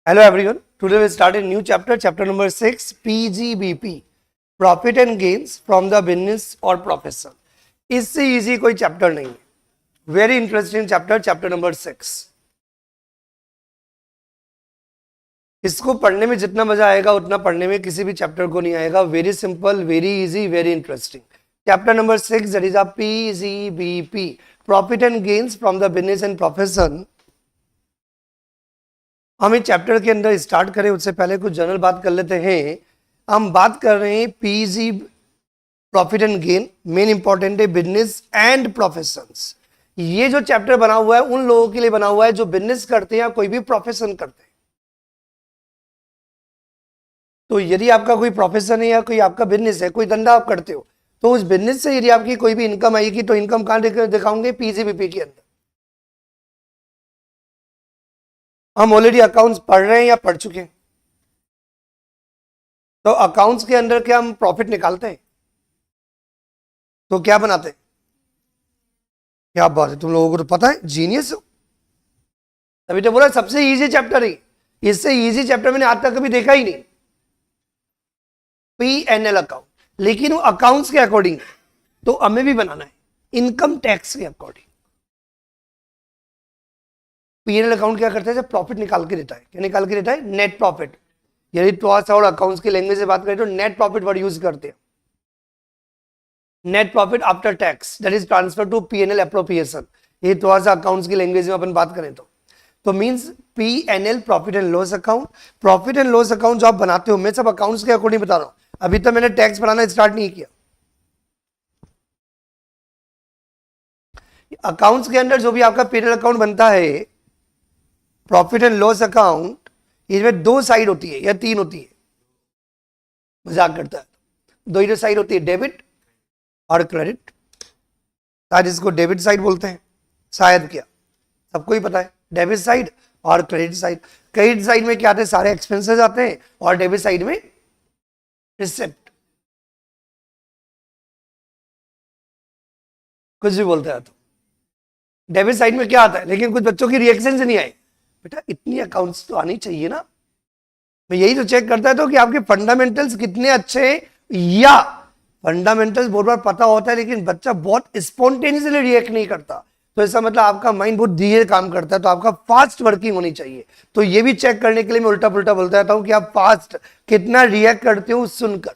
Hello everyone. Today we start a new chapter, chapter number 6, PGBP, Profit and Gains from the Business or Profession. इससे easy कोई chapter नहीं है. Very interesting chapter, chapter number 6. इसको पढ़ने में जितना मजा आएगा उतना पढ़ने में किसी भी चैप्टर को नहीं आएगा. Very simple, very easy, very interesting. Chapter number 6, that is a PGBP, Profit and Gains from the Business and Profession. हम इस चैप्टर के अंदर स्टार्ट करें उससे पहले कुछ जनरल बात कर लेते हैं. हम बात कर रहे हैं PG profit and gain. Main important है बिजनेस एंड प्रोफेशंस. ये जो चैप्टर बना हुआ है उन लोगों के लिए बना हुआ है जो बिजनेस करते हैं या कोई भी प्रोफेशन करते हैं. तो यदि आपका कोई प्रोफेशन है या कोई आपका बिजनेस है, कोई धंधा आप करते हो, तो उस बिजनेस से यदि आपकी कोई भी इनकम आएगी तो इनकम कहां दिखाओगे? पीजीबीपी के अंदर. हम ऑलरेडी अकाउंट्स पढ़ रहे हैं या पढ़ चुके हैं? तो अकाउंट्स के अंदर क्या हम प्रॉफिट निकालते हैं? तो क्या बनाते हैं? क्या बात है, तुम लोगों को तो पता है, जीनियस हो. तभी तो बोला सबसे इजी चैप्टर है. इससे इजी चैप्टर मैंने आज तक कभी देखा ही नहीं. P&L अकाउंट, लेकिन वो अकाउंट्स के अकॉर्डिंग, तो हमें भी बनाना है इनकम टैक्स के अकॉर्डिंग. P&L अकाउंट क्या करता है? जब प्रॉफिट निकाल के देता है. क्या निकाल के देता है? Net profit. यदि थोड़ा सा और अकाउंट्स की लैंग्वेज से बात करें तो नेट प्रॉफिट वर्ड यूज करते हैं. Net profit after tax, that is transfer to P&L appropriation. ये थोड़ा सा अकाउंट्स की लैंग्वेज में अपन बात करें तो means P&L profit and loss account. Profit and loss account जो आप बनाते हो, मैं सब अकाउंट्स के अकॉर्डिंग बता रहा हूं. अभी तक मैंने टैक्स बनाना स्टार्ट नहीं किया. अकाउंट्स के अंदर जो भी आपका P&L अकाउंट बनता है, प्रॉफिट एंड लॉस अकाउंट, इसमें दो साइड होती है या तीन होती है. मजाक करता है. दो ही साइड होती है, डेबिट और क्रेडिट. शायद इसको डेबिट साइड बोलते हैं, शायद. क्या सबको ही पता है? डेबिट साइड और क्रेडिट साइड. क्रेडिट साइड में क्या आते हैं? सारे एक्सपेंसेस आते हैं. और डेबिट साइड में रिसिप्ट. कुछ भी बोलते हैं. तो डेबिट साइड में क्या आता है? लेकिन कुछ बच्चों की रिएक्शन से नहीं आए. बेटा इतनी अकाउंट्स तो आनी चाहिए ना. मैं यही तो चेक करता था कि आपके फंडामेंटल्स कितने अच्छे हैं, या फंडामेंटल्स बहुत बार पता होता है लेकिन बच्चा बहुत स्पॉन्टेनियसली रिएक्ट नहीं करता. तो ऐसा मतलब आपका माइंड बहुत धीरे काम करता है. तो आपका फास्ट वर्किंग होनी चाहिए. तो ये भी चेक करने के लिए मैं उल्टा पुल्टा बोलता रहता हूं कि आप फास्ट कितना रिएक्ट करते हो सुनकर.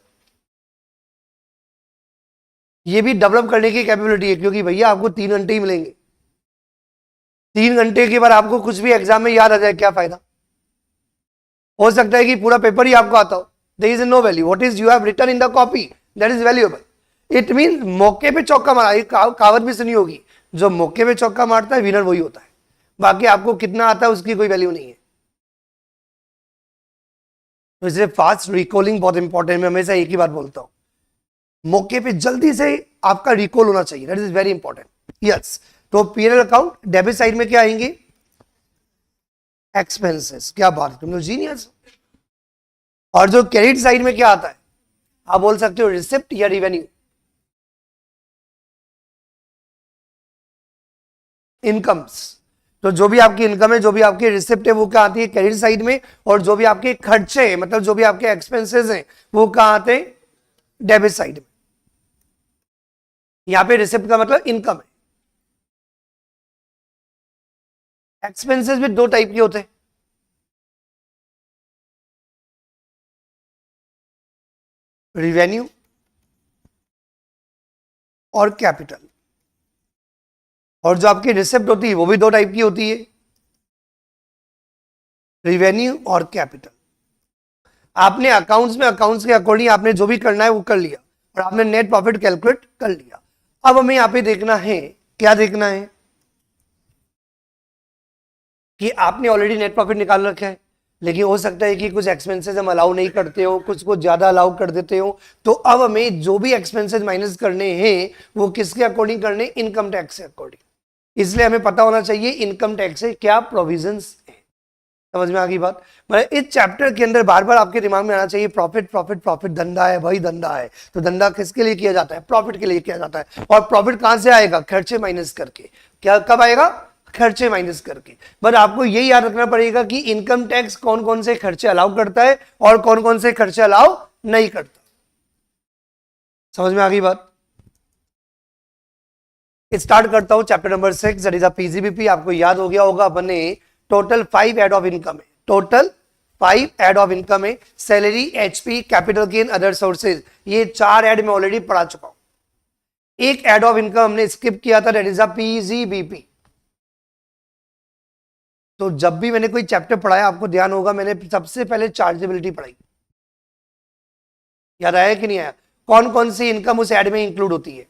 ये भी डेवलप करने की कैपेबिलिटी है, क्योंकि भैया आपको 3 घंटे ही मिलेंगे. 3 घंटे के बाद आपको कुछ भी एग्जाम में याद आ जाए, क्या फायदा? हो सकता है कि पूरा पेपर ही आपको आता हो. There is no value. What is you have written in the copy, that is valuable. It mean मौके पे चौका मारा. ये कहावत भी सुनी होगी, जो मौके पे चौका मारता है विनर वही होता है. बाकी आपको कितना आता है उसकी कोई वैल्यू नहीं है. तो इसलिए फास्ट रिकॉलिंग बहुत इंपॉर्टेंट है. मैं हमेशा एक ही बात बोलता हूं, मौके पे जल्दी से आपका रिकॉल होना चाहिए. That is very important. Yes. तो P&L अकाउंट डेबिट साइड में क्या आएंगे? एक्सपेंसेस. क्या बात है, तुम लोग जीनियस. और जो क्रेडिट साइड में क्या आता है? आप बोल सकते हो रिसिप्ट या रिवेन्यू. इनकम्स. तो जो भी आपकी इनकम है, जो भी आपकी रिसिप्ट है, वो क्या आती है? क्रेडिट साइड में. और जो भी आपके खर्चे हैं, मतलब जो भी आपके एक्सपेंसेस हैं, वो कहां आते हैं? डेबिट साइड में. यहां पे रिसिप्ट का मतलब इनकम है. एक्सपेंसेस भी दो टाइप के होते हैं, रिवेन्यू और कैपिटल. और जो आपकी रिसिप्ट होती है वो भी दो टाइप की होती है, रिवेन्यू और कैपिटल. आपने अकाउंट्स में अकाउंट्स के अकॉर्डिंग आपने जो भी करना है वो कर लिया और आपने नेट प्रॉफिट कैलकुलेट कर लिया. अब हमें यहां पे देखना है, क्या देखना है? कि आपने ऑलरेडी नेट प्रॉफिट निकाल रखा है, लेकिन हो सकता है कि कुछ एक्सपेंसेस हम अलाउ नहीं करते हो, कुछ को ज्यादा अलाउ कर देते हो. तो अब हमें जो भी एक्सपेंसेस माइनस करने हैं वो किसके अकॉर्डिंग करने? इनकम टैक्स के अकॉर्डिंग. इसलिए हमें पता होना चाहिए इनकम टैक्स से क्या प्रोविजंस है. समझ में आ गई बात? मतलब इस चैप्टर के अंदर बार बार आपके दिमाग में आना चाहिए प्रॉफिट प्रॉफिट प्रॉफिट. धंधा है भाई, धंधा है. तो धंधा किसके लिए किया जाता है? प्रॉफिट के लिए किया जाता है. और प्रॉफिट कहां से आएगा? खर्चे माइनस करके. क्या कब आएगा? खर्चे माइनस करके। बट आपको यही याद रखना पड़ेगा कि इनकम टैक्स कौन कौन से खर्चे अलाउ करता है और कौन कौन से खर्चे अलाउ नहीं करता। समझ में आ गई बात? स्टार्ट करता हूं chapter number 6 that is PGBP. आपको याद हो गया होगा अपने टोटल 5 एड ऑफ इनकम है, टोटल 5 एड ऑफ इनकम है, salary, HP, capital gain, other sources. ये 4 एड में ऑलरेडी पढ़ा चुका हूं। एक एड ऑफ इनकम हमने स्किप किया था, दैट इज पीजीबीपी। तो जब भी मैंने कोई चैप्टर पढ़ाया आपको ध्यान होगा मैंने सबसे पहले चार्जेबिलिटी पढ़ाई। याद आया कि नहीं आया? कौन कौन सी इनकम उस एड में इंक्लूड होती है।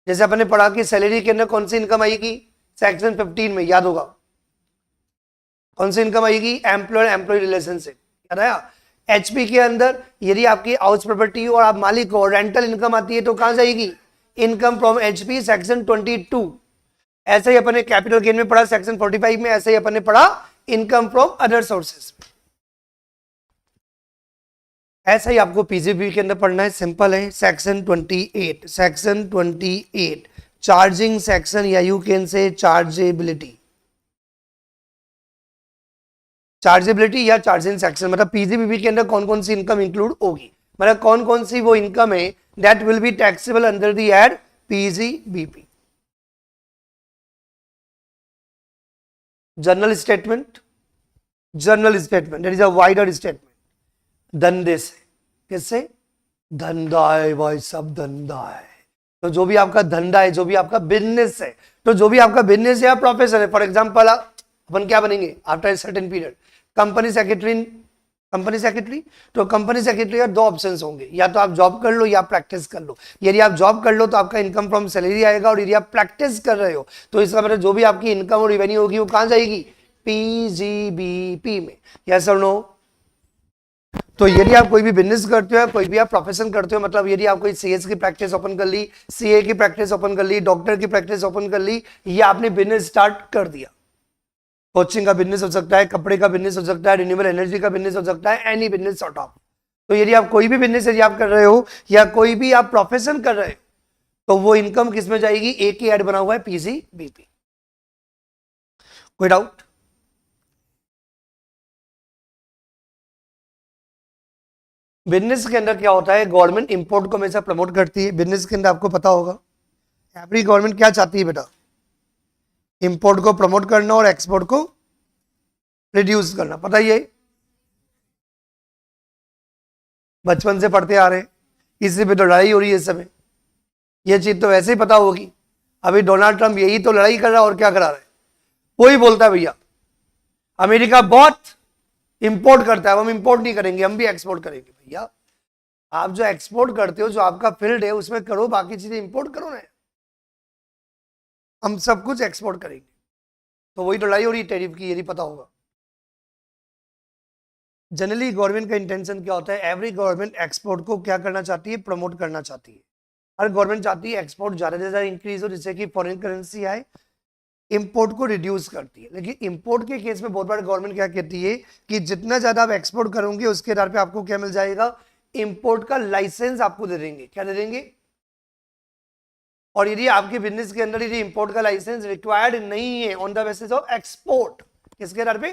जैसे अपने पढ़ा कि सैलरी के अंदर कौन सी इनकम आएगी, सेक्शन 15 में, याद होगा कौन सी इनकम आएगी, एम्प्लॉयर एम्प्लॉय रिलेशनशिप, याद आया? एचपी के अंदर यदि आपकी हाउस प्रॉपर्टी और आप मालिक हो, रेंटल इनकम आती है तो कहां जाएगी, इनकम फ्रॉम एचपी, सेक्शन 22। ऐसे ही अपने कैपिटल गेन में पढ़ा सेक्शन 45 में, ऐसे ही अपने पढ़ा इनकम फ्रॉम अदर सोर्सेस। ऐसा ही आपको पीजीबी के अंदर पढ़ना है, सिंपल है। सेक्शन 28, सेक्शन 28 चार्जिंग सेक्शन, या you can say chargeability, chargeability या चार्जिंग सेक्शन। मतलब पीजीबीबी के अंदर कौन कौन सी इनकम इंक्लूड होगी, मतलब कौन कौन सी वो इनकम है that will be taxable under the head PGBP. General statement, general statement that is a wider statement. धंधे से, किससे, धंधा है भाई, सब धंधा है। तो जो भी आपका धंधा है, जो भी आपका बिजनेस है, तो जो भी आपका बिजनेस या प्रोफेशन है, फॉर एग्जांपल अपन क्या बनेंगे after certain period, company secretary. Company secretary, तो कंपनी सेक्रेटरी का 2 ऑप्शंस होंगे, या तो आप जॉब कर लो या प्रैक्टिस कर लो। यदि आप जॉब कर लो तो आपका इनकम फ्रॉम सैलरी आएगा, और यदि आप प्रैक्टिस कर रहे हो तो इसका मतलब जो भी आपकी इनकम और रेवेन्यू होगी वो कहां जाएगी, पीजीबीपी में। यस और नो? तो यदि आप कोई भी बिजनेस करते हो या कोई भी आप प्रोफेशन करते हो, मतलब यदि आप कोई सीएस की प्रैक्टिस ओपन कर ली, सीए की प्रैक्टिस ओपन कर ली, डॉक्टर की प्रैक्टिस ओपन कर ली, या आपने बिजनेस स्टार्ट कर दिया, कोचिंग का बिजनेस हो सकता है, कपड़े का बिजनेस हो सकता है, रिन्यूएबल एनर्जी का बिजनेस हो सकता है, एनी बिजनेस सॉर्ट ऑफ। तो यदि आप कोई भी बिजनेस यदि आप कर रहे हो या कोई भी आप प्रोफेशन कर रहे हो तो वो इनकम किस में जाएगी, एक ही ऐड बना हुआ है पीजीबीपी। कोई डाउट? बिजनेस के अंदर क्या होता है, गवर्नमेंट इंपोर्ट को हमेशा प्रमोट करती है। बिजनेस के अंदर आपको पता होगा एवरी गवर्नमेंट क्या चाहती है बेटा, इंपोर्ट को प्रमोट करना और एक्सपोर्ट को रिड्यूस करना। पता ही है, बचपन से पढ़ते आ रहे हैं, इसी पे तो लड़ाई हो रही है इस समय। ये चीज तो वैसे ही पता होगी। अभी डोनाल्ड ट्रंप यही तो लड़ाई कर रहा है और क्या करा रहा है। कोई बोलता है भैया अमेरिका बहुत इंपोर्ट करता है, हम इंपोर्ट नहीं करेंगे, हम भी एक्सपोर्ट करेंगे। भैया आप जो एक्सपोर्ट करते हो, जो आपका फील्ड है उसमें करो, बाकी चीजें इंपोर्ट करो ना। हम सब कुछ एक्सपोर्ट करेंगे। तो वही लड़ाई हो रही है टैरिफ की, यदि पता होगा। जनरली गवर्नमेंट का इंटेंशन क्या होता है, एवरी गवर्नमेंट एक्सपोर्ट को क्या करना चाहती है, प्रमोट करना चाहती है। हर गवर्नमेंट चाहती है एक्सपोर्ट ज्यादा से ज्यादा इंक्रीज हो, जिससे कि फॉरेन करेंसी आए। इंपोर्ट को रिड्यूस करती है। लेकिन इंपोर्ट के केस में बहुत बार गवर्नमेंट क्या कहती है कि जितना ज्यादा आप एक्सपोर्ट करोगे उसके आधार पे आपको क्या मिल जाएगा, इंपोर्ट का लाइसेंस आपको दे देंगे। क्या दे देंगे? और यदि आपके बिजनेस के अंदर यदि इंपोर्ट का लाइसेंस रिक्वायर्ड नहीं है on the basis of export, किसके आधार पे,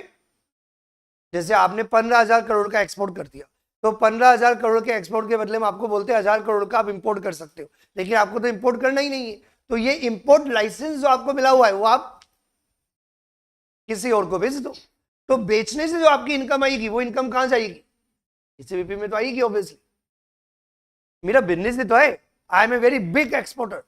जैसे आपने 15,000 करोड़ का एक्सपोर्ट कर दिया, तो 15,000 करोड़ के एक्सपोर्ट के बदले में आपको बोलते हैं 1,000 करोड़ का आप इंपोर्ट कर सकते हो, लेकिन आपको तो इंपोर्ट करना ही नहीं है। तो ये इंपोर्ट लाइसेंस जो आपको मिला हुआ है वो आप किसी और को बेच दो। तो बेचने से जो आपकी इनकम आएगी वो इनकम कहां जाएगी, पीसीबीपी में तो आएगी ऑब्वियसली। मेरा बिजनेस ही तो है, I am a very big exporter,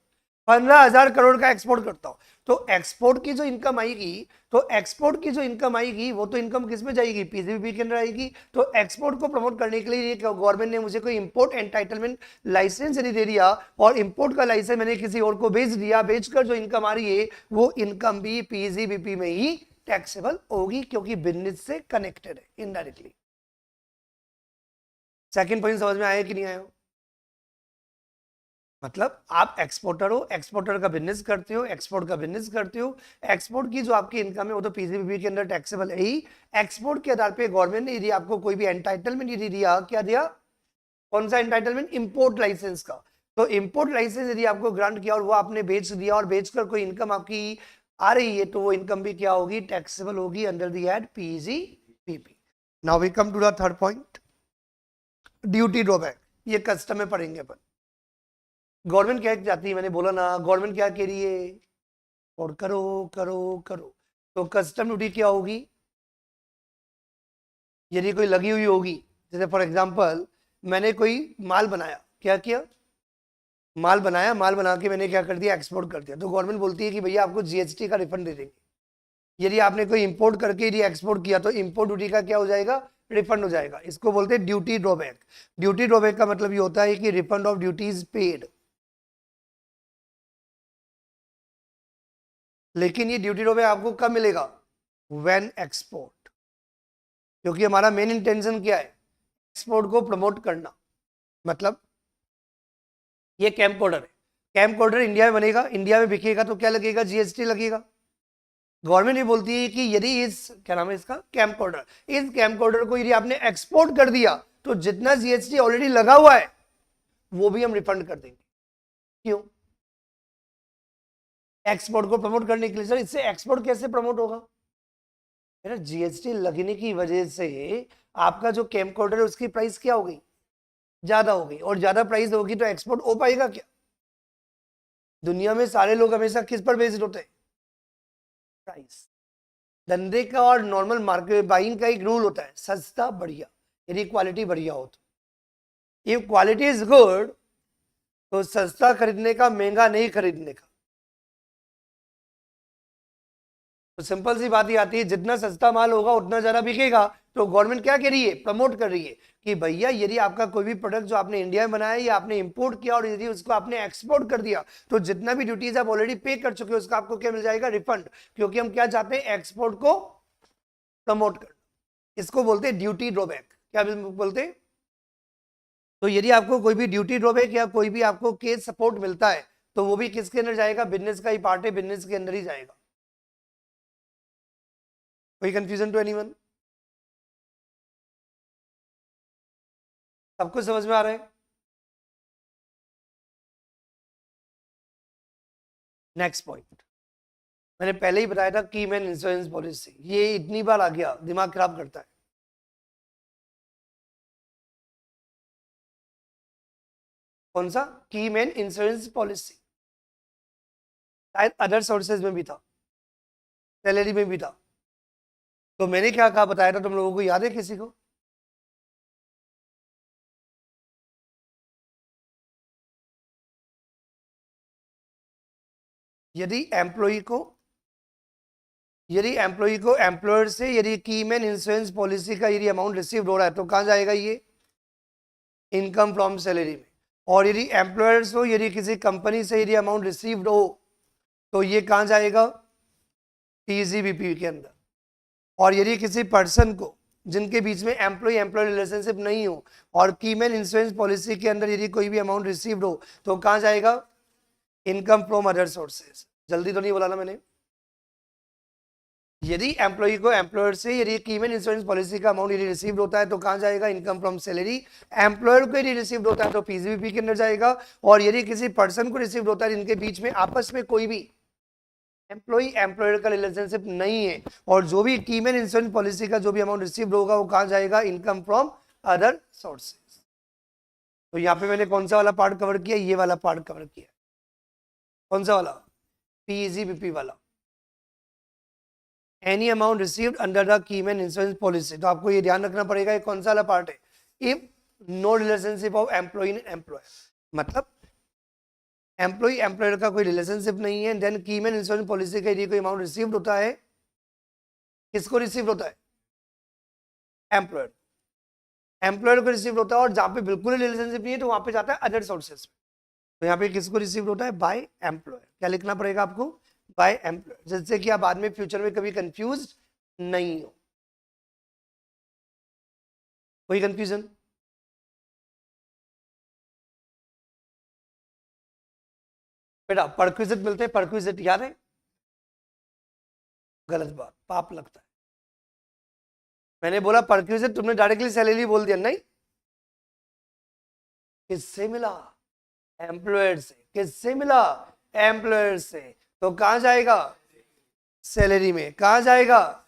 15,000 crore का एक्सपोर्ट करता हूं। तो एक्सपोर्ट की जो इनकम आएगी, तो एक्सपोर्ट की जो इनकम आएगी वो तो इनकम किस में जाएगी, पीसीबीपी के अंदर आएगी। तो एक्सपोर्ट को प्रमोट करने के लिए गवर्नमेंट ने मुझे कोई इंपोर्ट एंटाइटलमेंट लाइसेंस नहीं दे दिया, और इंपोर्ट का लाइसेंस मैंने किसी और को बेच दिया, बेचकर जो इनकम आ रही है वो इनकम भी पीसीबीपी में ही टैक्सेबल होगी, क्योंकि बिजनेस से कनेक्टेड है इनडायरेक्टली। सेकंड पॉइंट समझ में आया कि नहीं आया? मतलब आप एक्सपोर्टर हो, एक्सपोर्टर का बिजनेस करते हो, एक्सपोर्ट का बिजनेस करते हो, एक्सपोर्ट की जो आपकी इनकम है वो तो पीसीबीपी के अंदर टैक्सेबल है ही। एक्सपोर्ट के आधार पे गवर्नमेंट ने यदि आपको कोई भी एंटाइटलमेंट यदि दिया, क्या दिया, कौन सा एंटाइटलमेंट, इंपोर्ट लाइसेंस का। तो इंपोर्ट लाइसेंस यदि आपको ग्रांट किया और वो आपने बेच दिया और बेचकर कोई इनकम आपकी आ रही है तो वो इनकम भी क्या होगी, टैक्सेबल होगी under the head PGBP. Now we come to the third point, duty drawback. ये कस्टम में पढ़ेंगे अपन। गवर्नमेंट क्या चाहती है, मैंने बोला ना, गवर्नमेंट क्या कह रही है, और करो करो करो। तो कस्टम ड्यूटी क्या होगी, यदि कोई लगी हुई होगी, जैसे फॉर एग्जांपल मैंने कोई माल बनाया, क्या किया, माल बनाया, माल बना के मैंने क्या कर दिया, एक्सपोर्ट कर दिया, तो गवर्नमेंट बोलती है कि भैया आपको जीएसटी का रिफंड दे देंगे। यदि आपने कोई इंपोर्ट करके यदि एक्सपोर्ट किया तो इंपोर्ट ड्यूटी का क्या हो जाएगा, रिफंड हो जाएगा। इसको बोलते हैं ड्यूटी ड्रॉबैक। ड्यूटी ड्रॉबैक का मतलब ये होता है कि रिफंड ऑफ ड्यूटीज पेड। लेकिन ये ड्यूटी ड्रॉबैक आपको कब मिलेगा, व्हेन एक्सपोर्ट, क्योंकि हमारा मेन इंटेंशन क्या है, एक्सपोर्ट को प्रमोट करना। मतलब ये कैमकोडर है, कैमकोडर इंडिया में बनेगा, इंडिया में बिकेगा तो क्या लगेगा, जीएसटी लगेगा। गवर्नमेंट ये बोलती है कि यदि इस, क्या नाम है इसका, कैमकोडर, इस कैमकोडर को यदि आपने एक्सपोर्ट कर दिया तो जितना जीएसटी ऑलरेडी लगा हुआ है वो भी हम रिफंड कर देंगे। क्यों, एक्सपोर्ट को प्रमोट करने के लिए। सर इससे एक्सपोर्ट कैसे प्रमोट होगा, मेरा जीएसटी लगने की वजह से आपका जो कैमकोडर है उसकी प्राइस क्या हो गई, ज्यादा हो गई, और ज्यादा प्राइस होगी तो एक्सपोर्ट हो पाएगा क्या। दुनिया में सारे लोग हमेशा किस पर बेस्ड होते हैं, प्राइस। धंधे का और नॉर्मल मार्केट बाइंग का एक रूल होता है, सस्ता बढ़िया, यदि क्वालिटी बढ़िया हो तो। इफ क्वालिटी इज गुड तो सस्ता खरीदने का, महंगा नहीं खरीदने का। तो सिंपल सी बात ही आती है, जितना सस्ता माल होगा उतना ज्यादा बिकेगा। तो गवर्नमेंट क्या कह रही है, प्रमोट कर रही है कि भैया यदि आपका कोई भी प्रोडक्ट जो आपने इंडिया में बनाया या आपने इंपोर्ट किया और यदि उसको आपने एक्सपोर्ट कर दिया तो जितना भी ड्यूटीज आप ऑलरेडी पे कर चुके हो उसका आपको क्या मिल जाएगा, रिफंड। क्योंकि हम क्या चाहते हैं, एक्सपोर्ट को प्रमोट करना। इसको बोलते हैं ड्यूटी ड्रॉबैक। क्या बोलते हैं, तो यदि आपको कोई भी ड्यूटी ड्रॉबैक या कोई भी आपको केस सपोर्ट मिलता है तो वो भी किसके अंदर जाएगा, बिजनेस का ही पार्ट है, बिजनेस के अंदर ही जाएगा। कोई कंफ्यूजन टू एनीवन, सबको समझ में आ रहा है। नेक्स्ट पॉइंट, मैंने पहले ही बताया था की मैन इंश्योरेंस पॉलिसी। ये इतनी बार आ गया, दिमाग खराब करता है। कौन सा, की मैन इंश्योरेंस पॉलिसी, शायद अदर सोर्सेज में भी था, सैलरी में भी था। तो मैंने क्या कहा, बताया था, तुम लोगों को याद है किसी को, यदि एम्प्लॉय को एम्प्लॉयर से यदि की मैन इंश्योरेंस पॉलिसी का यदि अमाउंट रिसीव हो रहा है तो कहां जाएगा, ये इनकम फ्रॉम सैलरी में। और यदि एम्प्लॉयर्स हो, यदि किसी कंपनी से यदि अमाउंट रिसीव्ड हो तो ये कहां जाएगा, टीजीबीपी के अंदर। और यदि किसी पर्सन को, जिनके बीच में एम्प्लॉय रिलेशनशिप नहीं हो और कीमैन इंश्योरेंस पॉलिसी के अंदर यदि कोई भी अमाउंट रिसीव्ड हो तो कहां जाएगा, इनकम फ्रॉम अदर सोर्सेज। जल्दी तो नहीं बोला ना मैंने, यदि एम्प्लॉय को एम्प्लॉयर से यदि कीमैन इंश्योरेंस पॉलिसी का अमाउंट यदि रिसीव्ड होता है तो कहां जाएगा, इनकम फ्रॉम सैलरी। एम्प्लॉयर को यदि रिसीव्ड होता है तो पीजीबीपी के अंदर जाएगा। और यदि किसी पर्सन को रिसीव्ड होता है जिनके बीच में आपस में कोई भी एम्प्लॉय एम्प्लॉयर का रिलेशनशिप नहीं है और जो भी कीमैन इंश्योरेंस पॉलिसी का जो भी अमाउंट रिसीव्ड होगा वो कहां जाएगा, इनकम फ्रॉम अदर सोर्सेज। तो यहाँ पे मैंने कौन सा वाला पार्ट कवर किया, ये वाला पार्ट कवर किया। कौन सा वाला, पीजीबीपी वाला, any amount received under the keyman insurance policy. तो आपको ये ध्यान रखना पड़ेगा ये कौन सा वाला पार्ट है, if no relationship of employ in employer, मतलब एम्प्लॉय एम्प्लॉयर का कोई रिलेशनशिप नहीं है, देन कीमैन इंश्योरेंस पॉलिसी का यदि कोई अमाउंट रिसीव्ड होता है, किसको रिसीव्ड होता है, एम्प्लॉयर, एम्प्लॉयर को रिसीव्ड होता है। और जहां पे बिल्कुल रिलेशनशिप नहीं है तो वहां पे जाता है अदर सोर्सेज। तो यहाँ पे किसको रिसीव्ड होता है, बाय एम्प्लॉयर। क्या लिखना पड़ेगा आपको, बाय एम्प्लॉयर, जिससे कि आप बाद में फ्यूचर में कभी कंफ्यूज नहीं हो। कोई कंफ्यूजन, बेटा परक्विजिट मिलते हैं, परक्विजिट याद है, गलत बात, पाप लगता है। मैंने बोला परक्विजिट, तुमने डायरेक्टली सैलरी बोल दिया, नहीं, किससे मिला, एम्प्लॉयर से। किससे मिला, एम्प्लॉयर से। तो कहां जाएगा, सैलरी में। कहां जाएगा?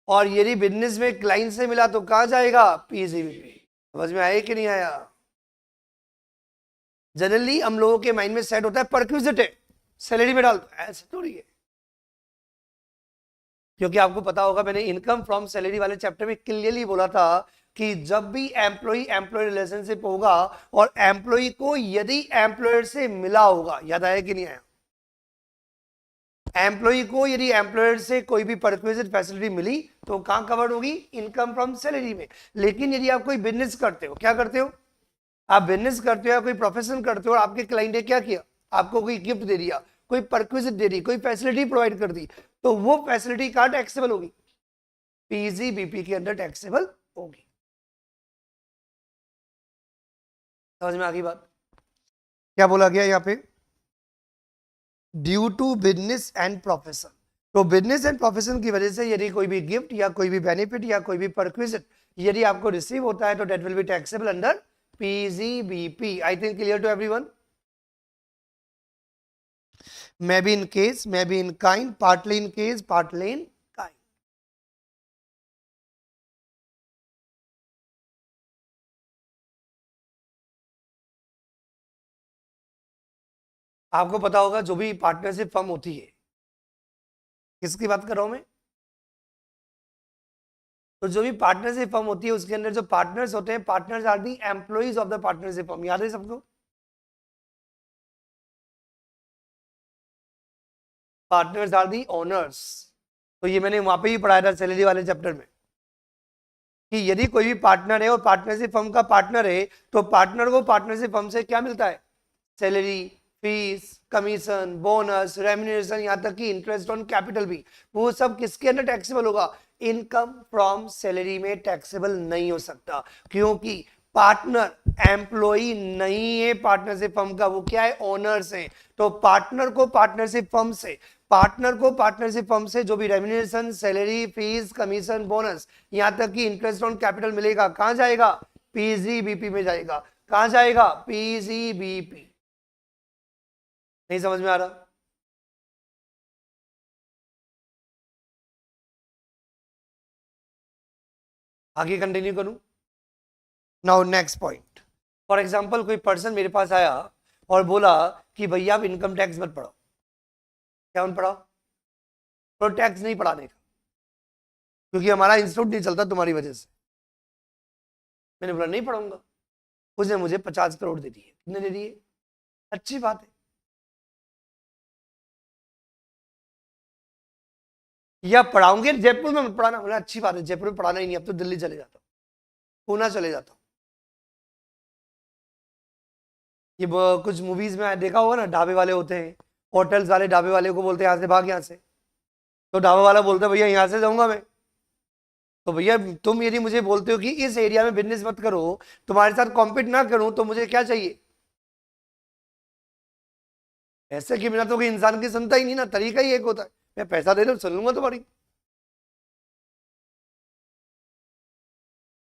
और यदि बिजनेस में क्लाइंट से मिला तो कहां जाएगा? पीजीबीपी। समझ में आया कि नहीं आया? जनरली हम लोगों के माइंड में सेट होता है परक्विजिट है, सैलरी में डाल दो, ऐसे थोड़ी है। क्योंकि आपको पता होगा मैंने इनकम फ्रॉम सैलरी वाले चैप्टर में क्लियरली बोला था कि जब भी एम्प्लॉय एम्प्लॉय रिलेशनशिप होगा और एम्प्लॉय को यदि एम्प्लॉयर से मिला होगा, याद आया कि नहीं आया? एम्प्लॉय को यदि एम्प्लॉयर से कोई भी परक्विजिट फैसिलिटी मिली तो कहां कवर्ड होगी? इनकम फ्रॉम सैलरी में। लेकिन यदि आप कोई बिजनेस करते हो, क्या करते हो? आप बिजनेस करते हो या कोई प्रोफेशन करते हो और आपके क्लाइंट ने क्या किया? आपको कोई गिफ्ट दे दिया, कोई परक्विजिट दे दी, कोई फैसिलिटी प्रोवाइड कर दी, तो वो फैसिलिटी कहां टैक्सेबल होगी? पीजीबीपी के अंदर टैक्सेबल होगी। समझ में आ गई बात? क्या बोला गया यहाँ पे? Due to business and profession. तो बिजनेस एंड प्रोफेशन की वजह से यदि कोई भी गिफ्ट या कोई भी बेनिफिट या कोई भी परक्विजिट यदि आपको रिसीव होता है तो that will be taxable under PGBP. I think clear to everyone? May be in case, may be in kind, partly in case, partly in kind. आपको पता होगा जो भी पार्टनरशिप फर्म होती है, किसकी बात कर रहा हूं मैं? तो जो भी पार्टनरशिप फर्म होती है उसके अंदर जो पार्टनर्स होते हैं, partners are the employees of the partnership firm. याद है सबको? Partners are the owners. तो ये मैंने वहां पे ही पढ़ाया था सैलरी वाले चैप्टर में कि यदि कोई भी पार्टनर है और पार्टनरशिप फर्म का पार्टनर है तो पार्टनर को पार्टनरशिप फर्म से क्या मिलता है? Salary, fees, commission, bonus, remuneration, यहां तक कि इंटरेस्ट ऑन कैपिटल भी। वो सब किसके अंदर टैक्सेबल होगा? इनकम फ्रॉम सैलरी में टैक्सेबल नहीं हो सकता, क्योंकि पार्टनर एम्प्लॉई नहीं है पार्टनरशिप फर्म का, वो क्या है? ओनर्स हैं। तो पार्टनर को पार्टनरशिप फर्म से जो भी remuneration, salary, fees, commission, bonus, यहां तक कि इंटरेस्ट ऑन कैपिटल मिलेगा, कहां जाएगा? पीजीबीपी में जाएगा। कहां जाएगा? पीजीबीपी। नहीं समझ में आ रहा? आगे कंटिन्यू करूं? Now next point. For example कोई पर्सन मेरे पास आया और बोला कि भैया आप इनकम टैक्स मत पढ़ाओ। क्या मत पढ़ाओ? तो टैक्स नहीं पढ़ाने का, क्योंकि हमारा इंस्टीट्यूट नहीं चलता तुम्हारी वजह से। मैंने बोला नहीं पढ़ाऊंगा। उसने मुझे 50 करोड़ दे दिए। कितने दे दिए? अच्छी बात है। या पढ़ाऊंगे जयपुर में मत पढ़ाना। बोला अच्छी बात है, जयपुर में पढ़ाना ही नहीं, अब तो दिल्ली चले जाता हूँ, पूना चले जाता हूँ। ये कुछ मूवीज में देखा होगा ना, ढाबे वाले होते हैं, होटल्स वाले ढाबे वाले को बोलते हैं यहाँ से भाग, यहाँ से। तो ढाबा वाला बोलता है भैया यहाँ से जाऊंगा मैं। तो भैया तुम यदि मुझे बोलते हो कि इस एरिया में बिजनेस मत करो, तुम्हारे साथ कॉम्पीट ना करूं, तो मुझे क्या चाहिए? ऐसे कि बिना तो कोई इंसान की सुनता ही नहीं ना, तरीका ही एक होता है, मैं पैसा दे दूं सुन लूंगा तुम्हारी।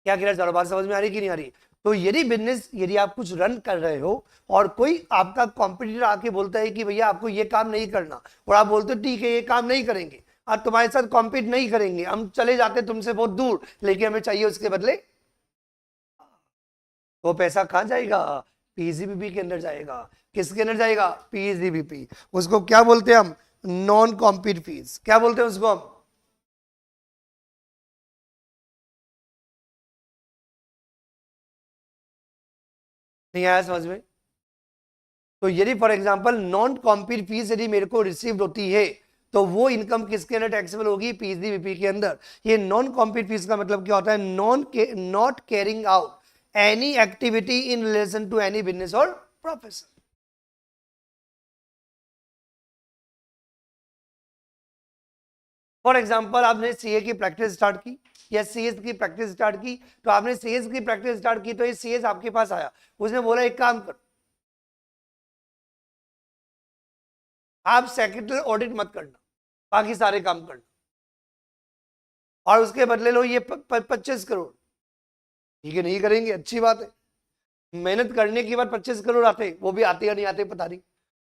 क्या कह रहा है? बात समझ में आ रही कि नहीं आ रही? तो यदि बिजनेस, यदि आप कुछ रन कर रहे हो और कोई आपका कॉम्पिटिटर आके बोलता है कि भैया आपको ये काम नहीं करना, और आप बोलते हो ठीक है ये काम नहीं करेंगे, और तुम्हारे साथ कॉम्पीट नहीं करेंगे, हम चले जाते तुमसे बहुत दूर, लेकिन हमें चाहिए उसके बदले, वो पैसा कहां जाएगा? पीजीबीपी के अंदर जाएगा। किसके अंदर जाएगा? पीजीबीपी। उसको क्या बोलते हैं हम? Non compete fees. क्या बोलते हैं उसको हम? नहीं आया समझ में? तो यदि for example non compete fees यदि मेरे को रिसीव होती है तो वो इनकम किसके अंदर टैक्सेबल होगी? पीजीबीपी के अंदर। ये नॉन कॉम्पीट फीस का मतलब क्या होता है? Not carrying out any activity in relation to any business और प्रोफेशन। फॉर एग्जाम्पल आपने सीए की प्रैक्टिस स्टार्ट की या सीएस की प्रैक्टिस स्टार्ट की, तो आपने सीएस की प्रैक्टिस स्टार्ट की तो ये सीएस आपके पास आया, उसने बोला एक काम कर, आप सेक्रेटरी ऑडिट मत करना, बाकी सारे काम करना, और उसके बदले लो ये 25 करोड़। ठीक है, नहीं करेंगे, अच्छी बात है। मेहनत करने के बाद 25 करोड़ आते, वो भी आते या नहीं आते पता नहीं।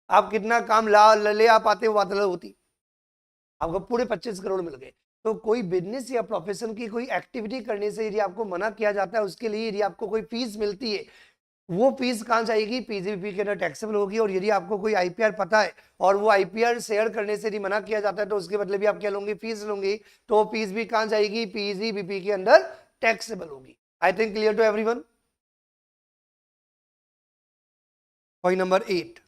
आप कितना काम ला ले आ पाते, वो बात अलग होती। आपको पूरे 25 करोड़ मिल गए। तो कोई बिजनेस या प्रोफेशन की कोई एक्टिविटी करने से यदि आपको मना किया जाता है, उसके लिए यदि आपको कोई फीस मिलती है, वो फीस कहां जाएगी? पीजीबीपी के अंदर टैक्सेबल होगी। और यदि आपको कोई आईपीआर पता है और वो आईपीआर शेयर करने से यदि मना किया जाता है, तो उसके बदले भी आप क्या लोगे? फीस लोगे। तो फीस भी कहां जाएगी? पीजीबीपी के अंदर टैक्सेबल होगी। I think clear to everyone. Point number 8,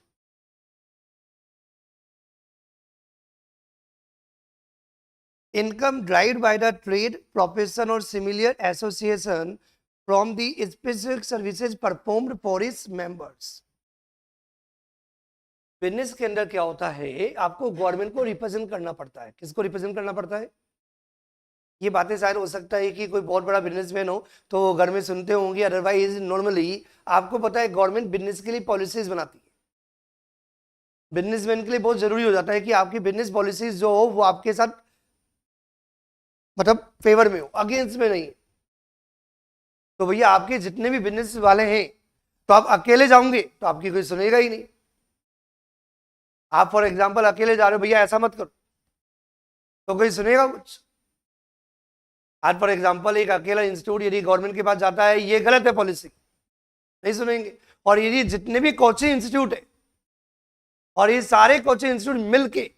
income derived by the trade, profession or similar association from the specific services performed for its members। Business के अंदर क्या होता है, आपको गवर्नमेंट को रिप्रेजेंट करना पड़ता है। किसको रिप्रेजेंट करना पड़ता है? ये बातें शायद हो सकता है कि कोई बहुत बड़ा बिजनेसमैन हो तो घर में सुनते होंगे, अदरवाइज नॉर्मली आपको पता है गवर्नमेंट बिजनेस के लिए पॉलिसीज बनाती है। बिजनेसमैन के लिए बहुत जरूरी हो जाता है कि आपकी बिजनेस पॉलिसीज जो हो वो आपके साथ मतलब फेवर में हो, अगेंस्ट में नहीं। तो भैया आपके जितने भी बिजनेस वाले हैं, तो आप अकेले जाओगे तो आपकी कोई सुनेगा ही नहीं। आप फॉर एग्जांपल अकेले जा रहे हो, भैया ऐसा मत करो, तो कोई सुनेगा कुछ? आज फॉर एग्जांपल एक अकेला इंस्टीट्यूट यदि गवर्नमेंट के पास जाता है, ये गलत है पॉलिसी, नहीं सुनेंगे। और यदि जितने भी कोचिंग इंस्टीट्यूट है और ये सारे कोचिंग इंस्टीट्यूट मिलके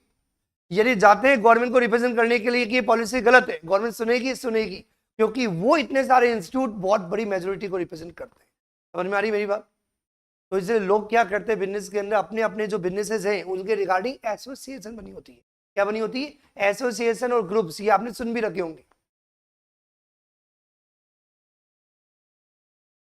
यदि जाते हैं गवर्नमेंट को रिप्रेजेंट करने के लिए कि ये पॉलिसी गलत है, गवर्नमेंट सुनेगी? सुनेगी, क्योंकि वो इतने सारे इंस्टीट्यूट बहुत बड़ी मेजोरिटी को रिप्रेजेंट करते हैं। समझ में आ रही मेरी बात? तो इसलिए लोग क्या करते हैं, बिजनेस के अंदर अपने अपने जो बिजनेसेस हैं उनके रिगार्डिंग एसोसिएशन बनी होती है। क्या बनी होती है? एसोसिएशन और ग्रुप्स। ये आपने सुन भी रखे होंगे।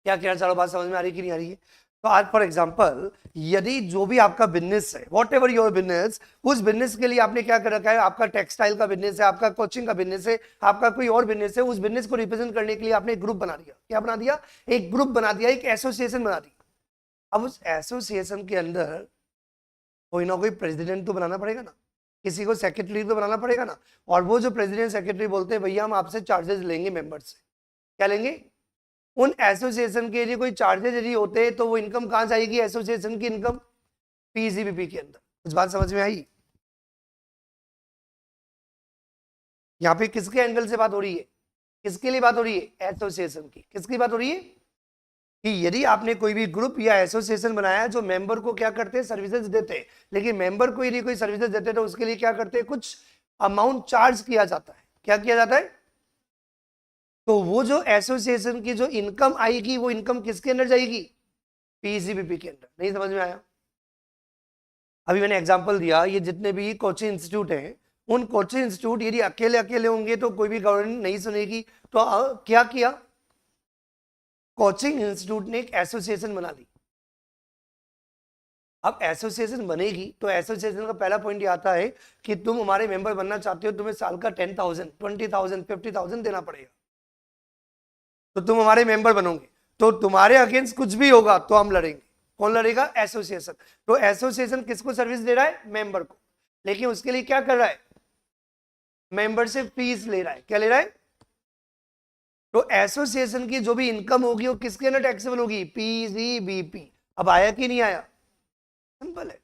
क्या क्या चारों बात समझ में आ रही कि नहीं आ रही है? तो आज फॉर एग्जांपल यदि जो भी आपका बिजनेस है, वॉट एवर योर बिजनेस, उस बिजनेस के लिए आपने क्या कर रखा है? आपका टेक्सटाइल का बिजनेस है, आपका कोचिंग का बिजनेस है, आपका कोई और बिजनेस है, उस बिजनेस को रिप्रेजेंट करने के लिए आपने एक ग्रुप बना दिया। क्या बना दिया? एक ग्रुप बना दिया, एक एसोसिएशन बना दी। अब उस एसोसिएशन के अंदर कोई ना कोई प्रेसिडेंट तो बनाना पड़ेगा ना, किसी को सेक्रेटरी तो बनाना पड़ेगा ना। और वो जो प्रेसिडेंट सेक्रेटरी बोलते हैं भैया हम आपसे चार्जेस लेंगे मेंबर्स से। क्या लेंगे? उन एसोसिएशन के लिए कोई चार्जेस यदि होते हैं तो वो इनकम कहां जाएगी? एसोसिएशन की इनकम पीजीबीपी के अंदर। कुछ बात समझ में आई? यहाँ पे किसके एंगल से बात हो रही है? किसके लिए बात हो रही है? एसोसिएशन की। किसकी बात हो रही है? कि यदि आपने कोई भी ग्रुप या एसोसिएशन बनाया जो मेंबर को क्या करते हैं? सर्विसेज देते हैं। लेकिन मेंबर को यदि कोई सर्विसेज देते हैं तो उसके लिए क्या करते हैं? कुछ अमाउंट चार्ज किया जाता है। क्या किया जाता है? तो वो जो एसोसिएशन की जो इनकम आएगी वो इनकम किसके अंदर जाएगी? पीजीबीपी के अंदर। नहीं समझ में आया? अभी मैंने एग्जांपल दिया, ये जितने भी कोचिंग इंस्टीट्यूट हैं, उन कोचिंग इंस्टीट्यूट यदि अकेले अकेले होंगे तो कोई भी गवर्नमेंट नहीं सुनेगी। तो क्या किया? कोचिंग इंस्टीट्यूट ने एक एसोसिएशन बना ली। अब एसोसिएशन बनेगी तो एसोसिएशन का पहला पॉइंट ये आता है कि तुम हमारे मेंबर बनना चाहते हो, तुम्हें साल का 10,000, 20,000, 50,000 देना पड़ेगा। तो तुम हमारे मेंबर बनोगे तो तुम्हारे अगेंस्ट कुछ भी होगा तो हम लड़ेंगे। कौन लड़ेगा? एसोसिएशन। तो एसोसिएशन किसको सर्विस दे रहा है? मेंबर को। लेकिन उसके लिए क्या कर रहा है? मेंबर से फीस ले रहा है। क्या ले रहा है? तो एसोसिएशन की जो भी इनकम होगी वो किसके अंदर टैक्सेबल होगी? पीजीबीपी। अब आया कि नहीं आया? सिंपल है।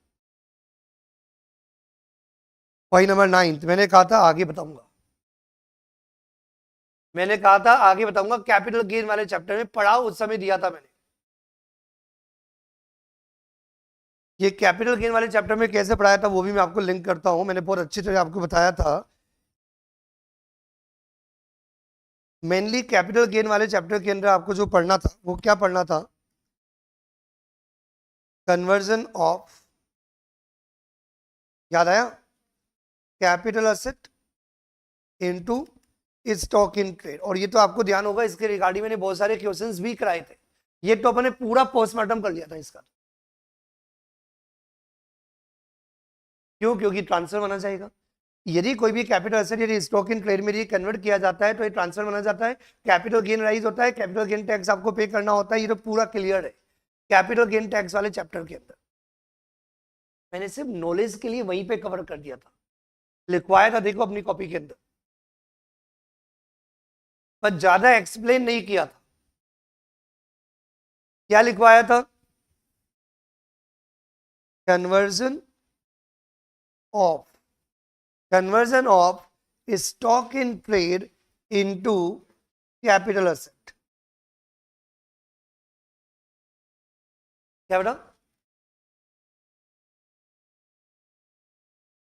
पॉइंट नंबर 9 मैंने कहा था आगे बताऊंगा। मैंने कहा था आगे बताऊंगा, कैपिटल गेन वाले चैप्टर में पढ़ा, उस समय दिया था मैंने। ये कैपिटल गेन वाले चैप्टर में कैसे पढ़ाया था वो भी मैं आपको लिंक करता हूं। मैंने बहुत अच्छी तरह आपको बताया था। मेनली कैपिटल गेन वाले चैप्टर के अंदर आपको जो पढ़ना था वो क्या पढ़ना था? कन्वर्जन ऑफ, याद आया? Capital asset into stock in trade. और ये तो आपको ध्यान होगा, इसके रिगार्डिंग मैंने बहुत सारे क्वेश्चंस भी कराए थे। ये तो अपने पूरा पोस्टमार्टम कर लिया था इसका। क्यों? क्योंकि ट्रांसफर माना जाएगा। यदि कोई भी कैपिटल एसेट यदि स्टॉक इन ट्रेड में यदि कन्वर्ट किया जाता है तो ये ट्रांसफर माना जाता है। कैपिटल गेन राइज होता है, कैपिटल गेन टैक्स आपको पे करना होता है। ये तो पूरा क्लियर है कैपिटल गेन टैक्स वाले चैप्टर के अंदर। मैंने सिर्फ नॉलेज के लिए वहीं पे कवर कर दिया था, लिखवाया था, देखो अपनी कॉपी के अंदर, पर ज्यादा एक्सप्लेन नहीं किया था। क्या लिखवाया था? Conversion of conversion of stock in trade into capital asset. क्या बेटा?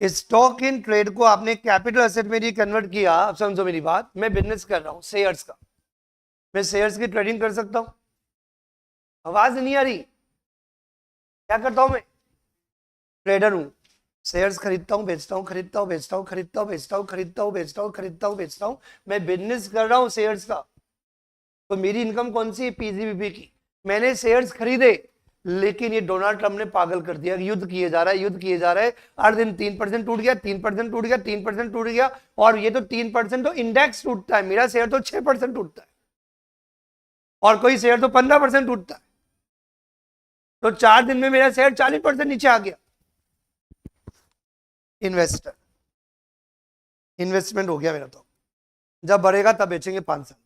स्टॉक इन ट्रेड को आपने कैपिटल असेट में ही कन्वर्ट किया। अब समझो मेरी बात, मैं बिजनेस कर रहा हूं शेयर्स का, मैं शेयर्स की ट्रेडिंग कर सकता हूं? आवाज नहीं आ रही? क्या करता हूं मैं? ट्रेडर हूं, शेयर्स खरीदता हूं, बेचता हूं, खरीदता हूं, बेचता हूं, खरीदता हूं, बेचता हूं, खरीदता हूं, बेचता हूं, खरीदता हूं, बेचता हूं। मैं बिजनेस कर रहा हूं शेयर्स का। तो मेरी इनकम कौन सी है? पीजीबीपी की। मैंने शेयर्स खरीदे, लेकिन ये डोनाल्ड ट्रंप ने पागल कर दिया, युद्ध किए जा रहा है, युद्ध किए जा रहा है। हर दिन 3% टूट गया, 3% टूट गया, 3% टूट गया। और ये तो 3% तो इंडेक्स टूटता है, मेरा शेयर तो 6% टूटता है, और कोई शेयर तो 15% टूटता है। तो 4 दिन में मेरा शेयर 40% नीचे आ गया। इन्वेस्टर, इन्वेस्टमेंट हो गया मेरा। तो जब बढ़ेगा तब बेचेंगे 5 साल।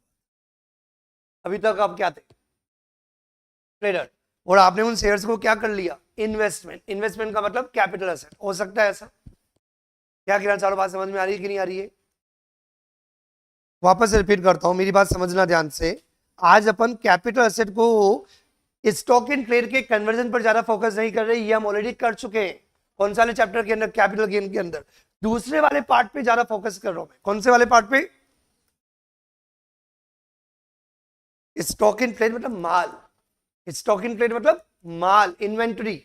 अभी तक आप क्या थे? ट्रेडर। और आपने उन शेयर्स को क्या कर लिया? इन्वेस्टमेंट। इन्वेस्टमेंट का मतलब कैपिटल असेट। हो सकता है ऐसा? क्या कहना चाह रहा हूं, बात समझ में आ रही है कि नहीं आ रही है? वापस रिपीट करता हूं, मेरी बात समझना ध्यान से। आज अपन कैपिटल असेट को स्टॉक इन ट्रेड के कन्वर्जन पर ज्यादा फोकस नहीं कर रहे, ये हम ऑलरेडी कर चुके हैं। कौन सा वाले चैप्टर के अंदर? कैपिटल गेन के अंदर। दूसरे वाले पार्ट पे ज्यादा फोकस कर रहा हूं मैं। कौन से वाले पार्ट पे? स्टॉक इन ट्रेड मतलब माल। स्टॉक इन ट्रेड मतलब माल, इन्वेंटरी।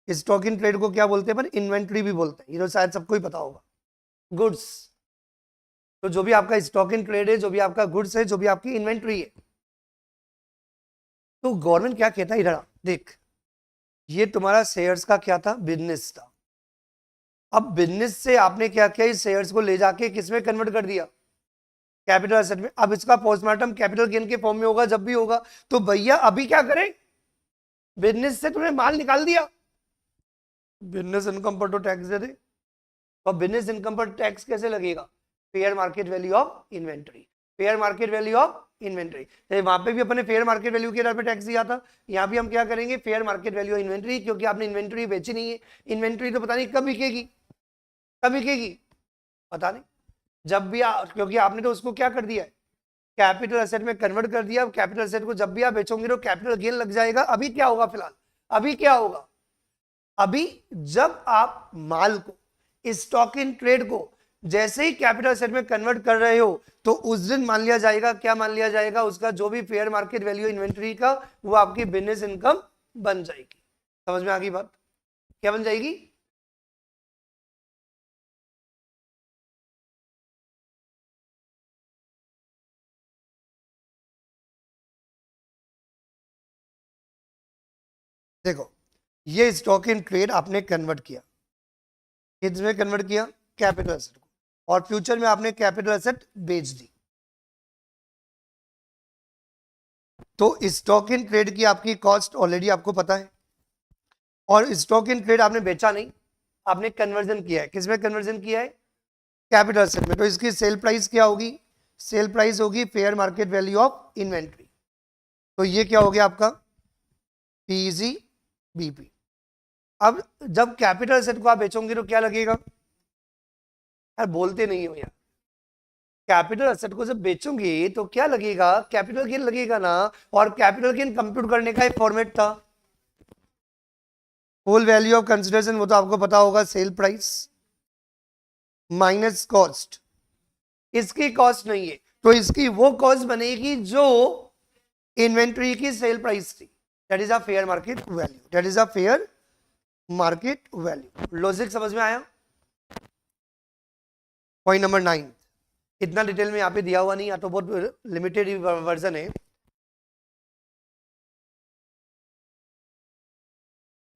स्टॉक इन ट्रेड को क्या बोलते हैं? पर इन्वेंटरी भी बोलते हैं, ये तो शायद सबको ही पता होगा। गुड्स। तो जो भी आपका स्टॉक इन ट्रेड है, जो भी आपका गुड्स है, जो भी आपकी इन्वेंटरी है। तो गवर्नमेंट क्या कहता है, इधर देख, ये तुम्हारा शेयर्स का क्या था? बिजनेस था। अब बिजनेस से आपने क्या किया? इस शेयर्स को ले जाके किस में कन्वर्ट कर दिया? कैपिटल एसेट में। अब इसका पोस्टमार्टम कैपिटल गेन के फॉर्म में होगा जब भी होगा। तो भैया अभी क्या करें? बिजनेस से तुमने माल निकाल दिया, बिजनेस इनकम पर तो टैक्स दे दे। और बिजनेस इनकम पर टैक्स कैसे लगेगा? Fair market value of inventory. Fair market value of inventory. वहां पे भी अपने फेयर मार्केट वैल्यू के आधार पे टैक्स दिया था, यहाँ भी हम क्या करेंगे? फेयर मार्केट वैल्यू इन्वेंटरी, क्योंकि आपने इन्वेंटरी बेची नहीं है। इन्वेंटरी तो पता नहीं कब बिकेगी, कब बिकेगी पता नहीं। जब भी क्योंकि आपने तो उसको क्या कर दिया है? कैपिटल एसेट में कन्वर्ट कर दिया। कैपिटल एसेट को जब भी आप बेचोगे तो कैपिटल गेन लग जाएगा। अभी क्या होगा? फिलहाल अभी क्या होगा? अभी जब आप माल को, स्टॉक इन ट्रेड को जैसे ही कैपिटल सेट में कन्वर्ट कर रहे हो, तो उस दिन मान लिया जाएगा, क्या मान लिया जाएगा? उसका जो भी फेयर मार्केट वैल्यू इन्वेंटरी का, वो आपकी बिजनेस इनकम बन जाएगी। समझ में आ गई बात? क्या बन जाएगी? देखो, ये स्टॉक इन ट्रेड आपने कन्वर्ट किया, किसमें कन्वर्ट किया? कैपिटल एसेट को। और फ्यूचर में आपने कैपिटल एसेट बेच दी। तो स्टॉक इन ट्रेड की आपकी कॉस्ट ऑलरेडी आपको पता है। और स्टॉक इन ट्रेड आपने बेचा नहीं, आपने कन्वर्जन किया है। किसमें कन्वर्जन किया है? कैपिटल एसेट में। तो इसकी सेल प्राइस क्या होगी? सेल प्राइस होगी fair market value of inventory. तो ये क्या हो गया आपका? PG BP. अब जब कैपिटल एसेट को आप बेचोगे तो क्या लगेगा? यार बोलते नहीं हो यार। कैपिटल एसेट को जब बेचोगे तो क्या लगेगा? कैपिटल गेन लगेगा ना। और कैपिटल गेन कंप्यूट करने का एक फॉर्मेट था, फुल वैल्यू ऑफ कंसिडरेशन, वो तो आपको पता होगा, सेल प्राइस माइनस कॉस्ट। इसकी कॉस्ट नहीं है, तो इसकी वो कॉस्ट बनेगी जो इन्वेंट्री की सेल प्राइस थी। That is a fair market value, that is a fair market value. Logic समझ में आया? Point number 9। इतना डिटेल में यहाँ पे दिया हुआ नहीं, या तो बहुत लिमिटेड वर्जन है।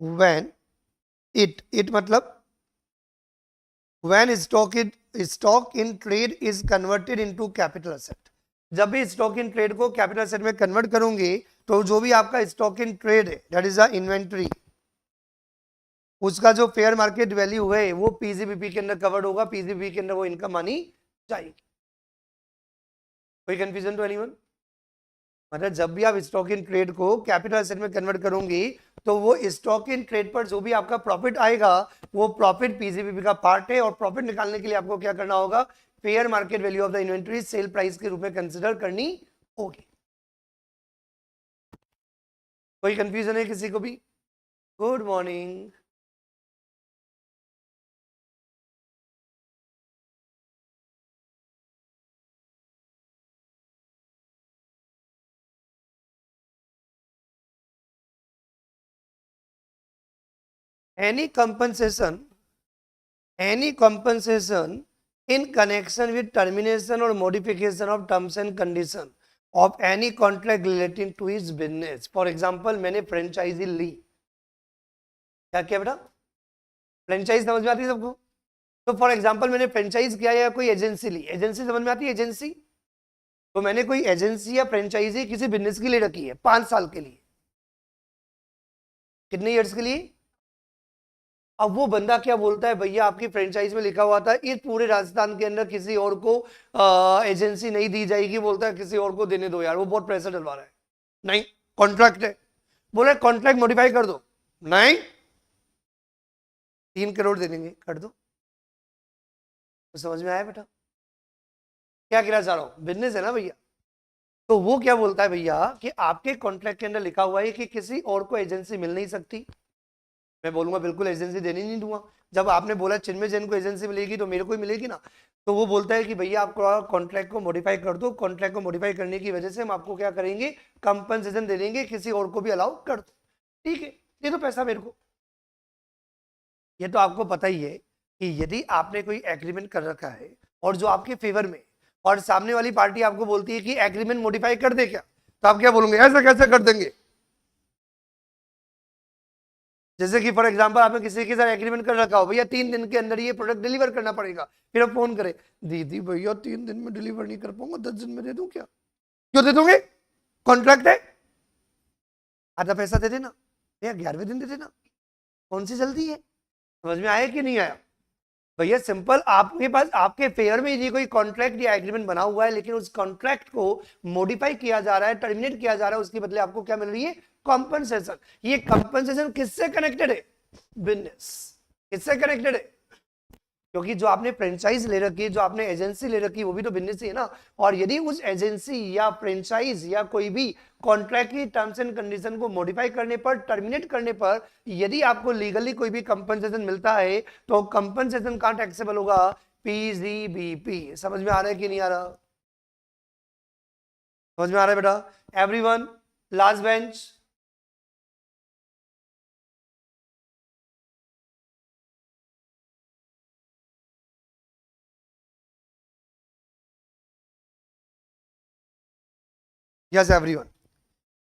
व्हेन इट मतलब when stock in trade is converted into capital asset। जब भी स्टॉक इन ट्रेड को कैपिटल एसेट में कन्वर्ट करोगे, तो जो भी आपका स्टॉक इन ट्रेड है, दैट इज अ इन्वेंट्री, उसका जो फेयर मार्केट वैल्यू है वो पीजीबीपी के अंदर कवर्ड होगा। पीजीबीपी के अंदर वो इनकम आनी चाहिए। कोई कंफ्यूजन तो एनीवन? मतलब जब भी आप स्टॉक इन ट्रेड को कैपिटल एसेट में कन्वर्ट करोगे तो वो स्टॉक इन ट्रेड पर जो भी आपका प्रॉफिट आएगा वो प्रॉफिट पीसीपीपी का पार्ट है, और प्रॉफिट निकालने के लिए आपको क्या करना होगा, fair market value of the inventory sale price के रूप में कंसिडर करनी होगी। कोई कंफ्यूजन है किसी को भी? Good morning. any compensation any compensation in connection with termination or modification of terms and condition of any contract relating to his business। for example मैंने फ्रेंचाइजी ली, क्या किया बेटा, फ्रेंचाइज समझ में आती है सबको? तो फॉर एग्जांपल मैंने फ्रेंचाइज किया या कोई एजेंसी ली, एजेंसी समझ में आती है एजेंसी? तो मैंने कोई एजेंसी या फ्रेंचाइजी किसी बिजनेस की ले रखी है 5 साल के लिए, कितने ईयर्स के लिए? अब वो बंदा क्या बोलता है, भैया आपकी फ्रेंचाइज में लिखा हुआ था इस पूरे राजस्थान के अंदर किसी और को एजेंसी नहीं दी जाएगी, बोलता है किसी और को देने दो यार, वो बहुत प्रेशर डलवा रहा है। नहीं, कॉन्ट्रैक्ट है, बोले कॉन्ट्रैक्ट मॉडिफाई कर दो, नहीं 3 करोड़ दे देंगे, कर दो। तो समझ में आया बेटा क्या कहना चाह रहा हूं, बिजनेस है ना भैया। तो वो क्या बोलता है भैया कि आपके कॉन्ट्रैक्ट के अंदर लिखा हुआ है कि किसी और को एजेंसी मिल नहीं सकती। मैं बोलूंगा बिल्कुल एजेंसी देनी नहीं दूंगा। जब आपने बोला चिन्मय जैन को एजेंसी मिलेगी तो मेरे को ही मिलेगी ना। तो वो बोलता है कि भैया आप कॉन्ट्रैक्ट को मॉडिफाई कर दो, कॉन्ट्रैक्ट को मॉडिफाई करने की वजह से हम आपको क्या करेंगे, कंपनसेशन दे देंगे, किसी और को भी अलाउ कर दो, ठीक है, ये तो पैसा मेरे को। ये तो आपको पता ही है कि यदि आपने कोई एग्रीमेंट कर रखा है और जो आपके फेवर में, और सामने वाली पार्टी आपको बोलती है कि एग्रीमेंट मॉडिफाई कर दे क्या, तो आप क्या बोलोगे, ऐसा कैसे कर देंगे? जैसे कि फॉर एग्जांपल आपने किसी के साथ एग्रीमेंट कर रखा हो, भैया 3 दिन के अंदर ये प्रोडक्ट डिलीवर करना पड़ेगा, फिर आप फोन करें, दीदी भैया 3 दिन में डिलीवर नहीं कर पाऊंगा, 10 दिन में दे दूं क्या? क्यों दे दोगे, कॉन्ट्रैक्ट है, आधा पैसा दे देना, भैया 11वें दिन दे देना, कौन सी जल्दी है? समझ में आया कि नहीं आया? भैया सिंपल, आपके पास आपके फेयर में ये कोई कॉन्ट्रैक्ट या एग्रीमेंट बना हुआ है, लेकिन उस कॉन्ट्रैक्ट को मॉडिफाई किया जा रहा है, टर्मिनेट किया जा रहा है, उसके बदले आपको क्या मिल रही है, कॉम्पनसेशन। ये कॉम्पनसेशन किससे कनेक्टेड है, बिजनेस। किससे कनेक्टेड है? क्योंकि जो आपने फ्रेंचाइज ले रखी है, जो आपने एजेंसी ले रखी है, वो भी तो बिजनेस ही है ना। और यदि उस एजेंसी या फ्रेंचाइज या कोई भी कॉन्ट्रैक्ट की टर्म्स एंड कंडीशन को मॉडिफाई करने पर, टर्मिनेट करने पर यदि आपको लीगली कोई भी कंपनसेशन मिलता है तो कंपनसेशन कहां टैक्सेबल होगा, पीजीबीपी। समझ में आ रहा है कि नहीं आ रहा? समझ में आ रहा है बेटा everyone? Last bench, yes everyone.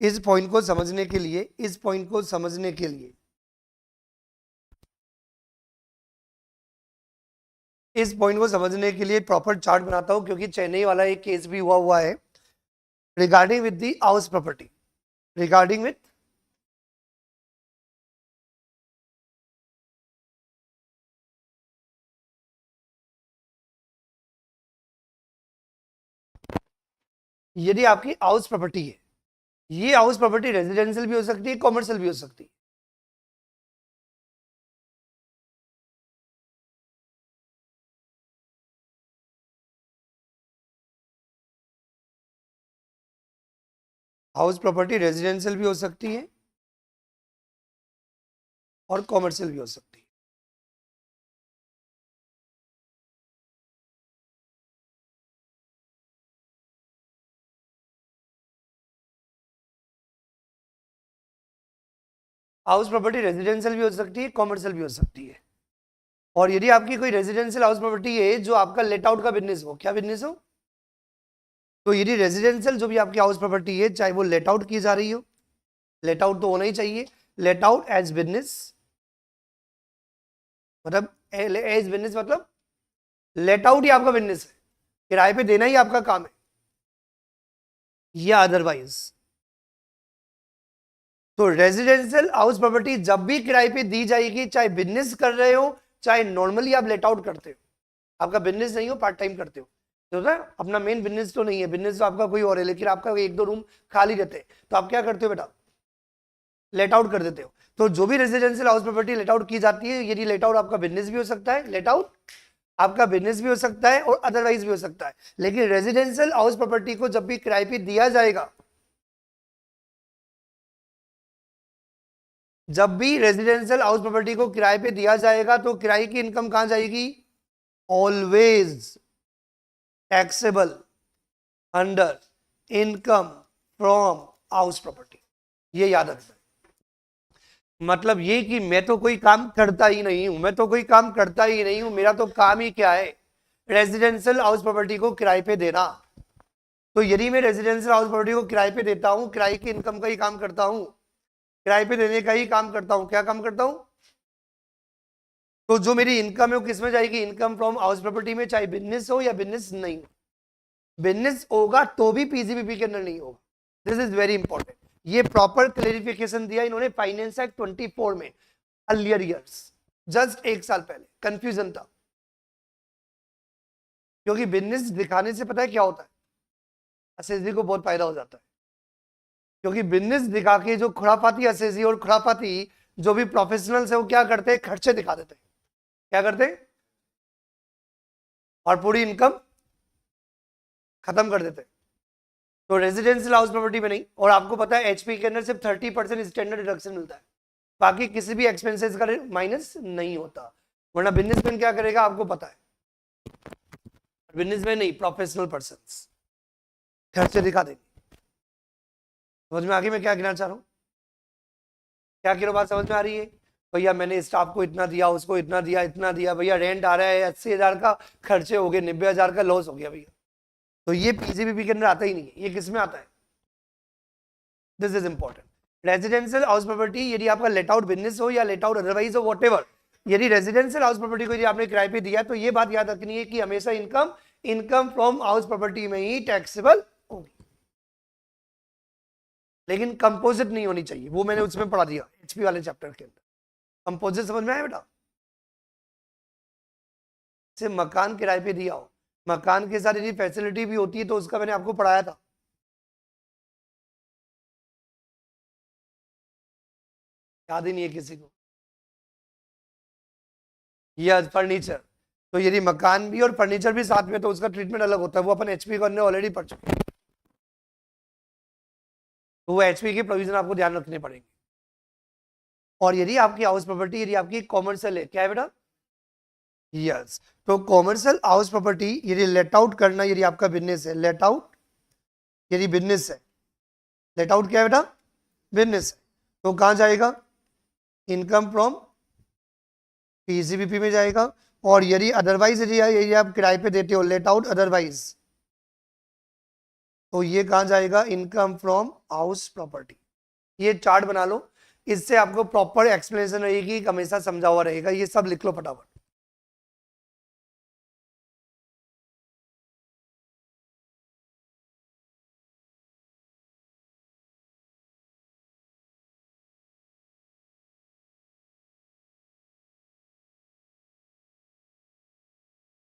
इस पॉइंट को समझने के लिए, इस पॉइंट को समझने के लिए, इस पॉइंट को समझने के लिए प्रॉपर चार्ट बनाता हूं, क्योंकि चेन्नई वाला एक केस भी हुआ है regarding with the house property, regarding with यदि आपकी हाउस प्रॉपर्टी है, ये हाउस प्रॉपर्टी रेजिडेंशियल भी हो सकती है, कॉमर्शियल भी हो सकती है। हाउस प्रॉपर्टी रेजिडेंशियल भी हो सकती है और कॉमर्शियल भी हो सकती है। हाउस प्रॉपर्टी रेजिडेंशियल भी हो सकती है, कॉमर्शियल भी हो सकती है। और यदि आपकी कोई रेजिडेंशियल हाउस प्रॉपर्टी है जो आपका लेट आउट का बिजनेस हो, क्या बिजनेस हो, तो यदि रेजिडेंशियल जो भी आपकी हाउस प्रॉपर्टी है, चाहे वो लेट आउट की जा रही हो, लेट आउट तो होना ही चाहिए, लेट आउट एज बिजनेस, मतलब एज बिजनेस मतलब लेट आउट ही आपका बिजनेस है, किराए पे देना ही आपका काम है, या अदरवाइज। तो रेजिडेंशियल हाउस प्रॉपर्टी जब भी किराए पे दी जाएगी, चाहे बिजनेस कर रहे हो, चाहे नॉर्मली आप लेट आउट करते हो, आपका बिजनेस नहीं हो, पार्ट टाइम करते हो, तो होता है अपना मेन बिजनेस तो नहीं है, बिजनेस तो आपका कोई और है, लेकिन आपका एक दो रूम खाली रहते हैं, तो आप क्या करते हो बेटा, लेट आउट कर देते हो। तो जो भी residential house property let out की जाती है, यदि लेट आउट आपका बिजनेस भी हो सकता है, लेट आउट आपका बिजनेस भी हो सकता है और अदरवाइज भी हो सकता है, लेकिन रेजिडेंशियल हाउस प्रॉपर्टी को जब भी किराए पे दिया जाएगा, जब भी रेजिडेंशियल हाउस प्रॉपर्टी को किराए पे दिया जाएगा तो किराए की इनकम कहां जाएगी, always taxable under income from house property. ये याद रखना। मतलब ये कि मैं तो कोई काम करता ही नहीं हूं, मैं तो कोई काम करता ही नहीं हूं, मेरा तो काम ही क्या है, रेजिडेंशियल हाउस प्रॉपर्टी को किराए पे देना। तो यदि मैं रेजिडेंशियल हाउस प्रॉपर्टी को किराए पे देता हूं, किराए की इनकम का ही काम करता हूं, किराए पे देने का ही काम करता हूं, क्या काम करता हूं, तो जो मेरी इनकम है वो किस में जाएगी, इनकम फ्रॉम हाउस प्रॉपर्टी में, चाहे बिजनेस हो या बिजनेस नहीं। बिजनेस होगा तो भी पीजीबीपी के अंदर नहीं होगा। This is very important. ये प्रॉपर क्लेरिफिकेशन दिया इन्होंने फाइनेंस एक्ट 24 में, अर्लियर ईयर्स, जस्ट एक साल पहले कंफ्यूजन था, क्योंकि बिजनेस दिखाने से पता है क्या होता है, एसएसजी को बहुत फायदा हो जाता है। क्योंकि बिजनेस दिखा के जो खुरापाती एसएसजी और खुरापाती जो भी प्रोफेशनल्स है वो क्या करते हैं, खर्चे दिखा देते हैं, क्या करते हैं, और पूरी इनकम खत्म कर देते हैं। तो रेजिडेंशियल हाउस प्रॉपर्टी में नहीं, और आपको पता है एचपी के अंदर सिर्फ 30% स्टैंडर्ड डिडक्शन मिलता है, बाकी किसी भी एक्सपेंसेस का माइनस नहीं होता। वरना बिजनेसमैन क्या करेगा आपको पता है, बिजनेसमैन नहीं, प्रोफेशनल पर्सन खर्चे दिखा देंगे। समझ में आगे मैं क्या कहना चाह रहा हूँ, क्या कह रहा हूँ, बात समझ में आ रही है। भैया मैंने स्टाफ को इतना दिया, उसको इतना दिया, इतना दिया, भैया रेंट आ रहा है 80,000 का, खर्चे हो गए 90,000 का, लॉस हो गया भैया, तो ये पीजीबीपी के अंदर आता ही नहीं है। ये किस में आता है, this is important. Residential house property यदि आपका लेट आउट बिजनेस हो या लेट आउट अदरवाइज हो, वॉट, यदि रेजिडेंशियल हाउस प्रॉपर्टी को यदि आपने किराए पे दिया, तो ये बात याद रखनी है कि हमेशा income income from house property में ही टैक्सेबल होगी, लेकिन कंपोजिट नहीं होनी चाहिए। वो मैंने उसमें पढ़ा दिया एचपी वाले चैप्टर के अंदर। कंपोजिट समझ में आया बेटा, से मकान किराए पे दिया हो, मकान के साथ यदि फैसिलिटी भी होती है तो उसका मैंने आपको पढ़ाया था, याद ही नहीं है किसी को। ये फर्नीचर, तो यदि मकान भी और फर्नीचर भी साथ में तो उसका ट्रीटमेंट अलग होता है, वो अपन एचपी को हमने ऑलरेडी पढ़ चुके हैं, तो वो एचपी के प्रोविजन आपको ध्यान रखने पड़ेंगे। और यदि आपकी हाउस प्रॉपर्टी यदि आपकी कॉमर्शियल है, क्या है बेटा, यस, तो कॉमर्शियल हाउस प्रॉपर्टी यदि लेट आउट करना, यदि आपका बिजनेस है, लेट आउट यदि बिजनेस है, लेट आउट क्या है बेटा, बिजनेस है, तो कहां जाएगा, इनकम फ्रॉम पीसीबीपी में जाएगा। और यदि अदरवाइज यदि आप किराए पे देते हो, लेट आउट अदरवाइज, तो ये कहां जाएगा, इनकम फ्रॉम हाउस प्रॉपर्टी। ये चार्ट बना लो, इससे आपको प्रॉपर एक्सप्लेनेशन रहेगी, हमेशा समझा हुआ रहेगा। ये सब लिख लो फटाफट।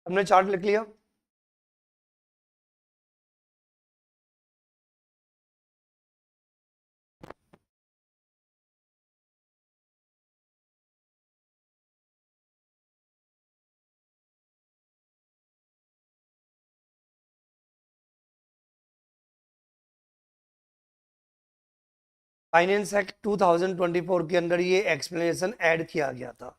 हमने चार्ट लिख लिया, फाइनेंस एक्ट 2024 के अंदर ये एक्सप्लेनेशन ऐड किया गया था।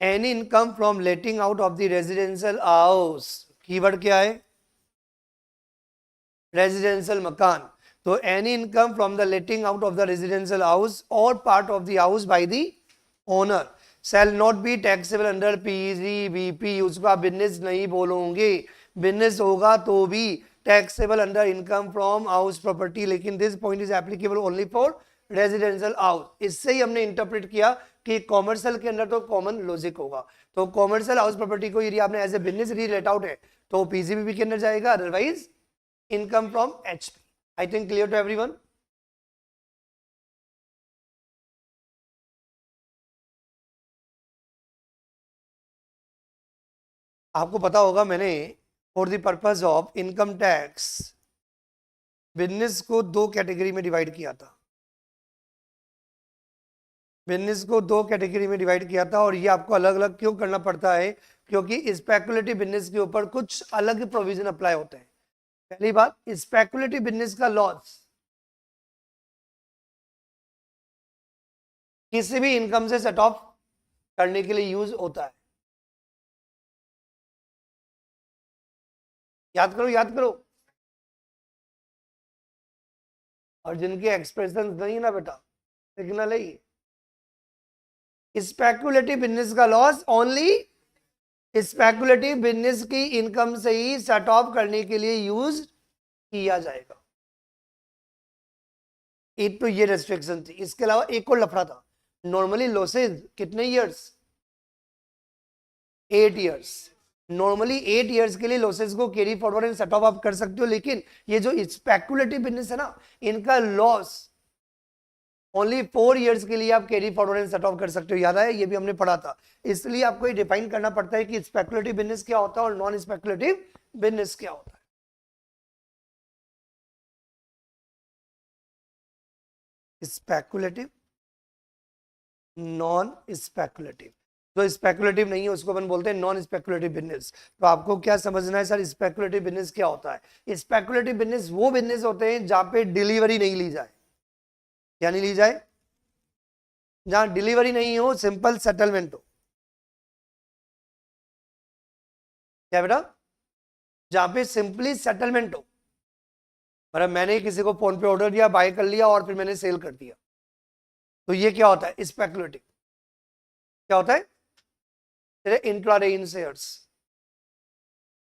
Any income from letting out of the residential house, keyword क्या है, रेजिडेंशियल मकान, तो any income from the letting out of the residential house और part of the house by the owner shall not be taxable under PGBP. उसको आप business नहीं बोलोगे, business होगा तो भी taxable under income from house property, लेकिन this point is applicable only for residential house. इससे ही हमने इंटरप्रेट किया कि कॉमर्शियल के अंदर तो कॉमन लॉजिक होगा, तो कॉमर्शियल हाउस प्रॉपर्टी को यदि आपने as a business let out है तो पीजीबीपी के अंदर जाएगा, otherwise income from HP. I think clear to everyone. आपको पता होगा मैंने for the purpose of income tax business को दो कैटेगरी में डिवाइड किया था, बिजनेस को दो कैटेगरी में डिवाइड किया था। और ये आपको अलग अलग क्यों करना पड़ता है? क्योंकि स्पेकुलेटिव बिजनेस के ऊपर कुछ अलग प्रोविजन अप्लाई होते हैं। पहली बात, स्पेकुलेटिव बिजनेस का लॉस किसी भी इनकम से सेट ऑफ करने के लिए यूज होता है। याद करो, याद करो। और जिनके एक्सप्रेशन नहीं है ना बेटा, सिग्नल है। स्पेकुलेटिव बिजनेस का लॉस ओनली स्पेकुलेटिव बिजनेस की इनकम से ही सेट ऑफ करने के लिए यूज किया जाएगा। एक तो ये रेस्ट्रिक्शन थी। इसके अलावा एक और लफड़ा था। नॉर्मली लॉसेज कितने इयर्स? 8 इयर्स। नॉर्मली 8 इयर्स के लिए लॉसेज को carry forward and set of आप कर सकते हो, लेकिन ये जो स्पेकुलेटिव बिजनेस है ना, इनका लॉस ओनली 4 इयर्स के लिए आप carry forward and set of कर सकते हो। याद आया? ये भी हमने पढ़ा था। इसलिए आपको ये डिफाइन करना पड़ता है कि स्पेकुलेटिव बिजनेस क्या होता है और नॉन स्पेकुलेटिव बिजनेस क्या होता है। Speculative, non speculative. जो स्पेकुलेटिव नहीं है उसको अपन बोलते हैं नॉन स्पेकुलेटिव बिजनेस। तो आपको क्या समझना है सर, स्पेकुलेटिव बिजनेस क्या होता है? स्पेकुलेटिव बिजनेस वो बिजनेस होते हैं जहां पे डिलीवरी नहीं ली जाए। क्या नहीं ली जाए? जहां डिलीवरी नहीं हो, सिंपल सेटलमेंट हो। क्या बेटा? जहां पे सिंपली सेटलमेंट हो। मतलब मैंने किसी को फोन पे ऑर्डर दिया, बाय कर लिया और फिर मैंने सेल कर दिया, तो ये क्या होता है? स्पेकुलेटिव। क्या होता है? इंट्राडे इन शेयर्स।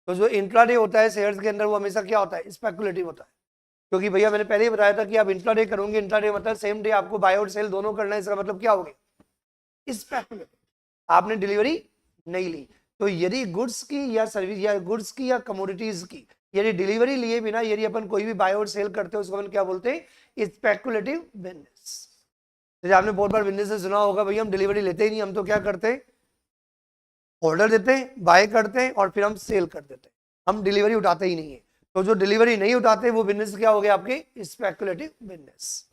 तो जो इंट्राडे होता है शेयर्स के अंदर, वो हमेशा क्या होता है? स्पेकुलेटिव होता है। क्योंकि भैया मैंने पहले ही बताया था कि आप इंट्राडे करोगे, इंट्राडे मतलब सेम डे आपको बाय और सेल दोनों करना है। इसका मतलब क्या हो गया? स्पेकुलेटिव। आपने डिलीवरी नहीं ली। तो यदि गुड्स की या सर्विस या गुड्स की या कमोडिटीज की यदि डिलीवरी लिए बिना यदि अपन कोई भी बाय और सेल करते हैं, उसको अपन क्या बोलते हैं? Speculative business. जैसे आपने बहुत बार बिजनेस से सुना होगा, भैया हम डिलीवरी लेते ही नहीं, हम तो क्या करते हैं? ऑर्डर देते हैं, बाय करते हैं और फिर हम सेल कर देते हैं, हम डिलीवरी उठाते ही नहीं है। तो जो डिलीवरी नहीं उठाते वो बिजनेस क्या हो गया? आपके स्पेकुलेटिव बिजनेस।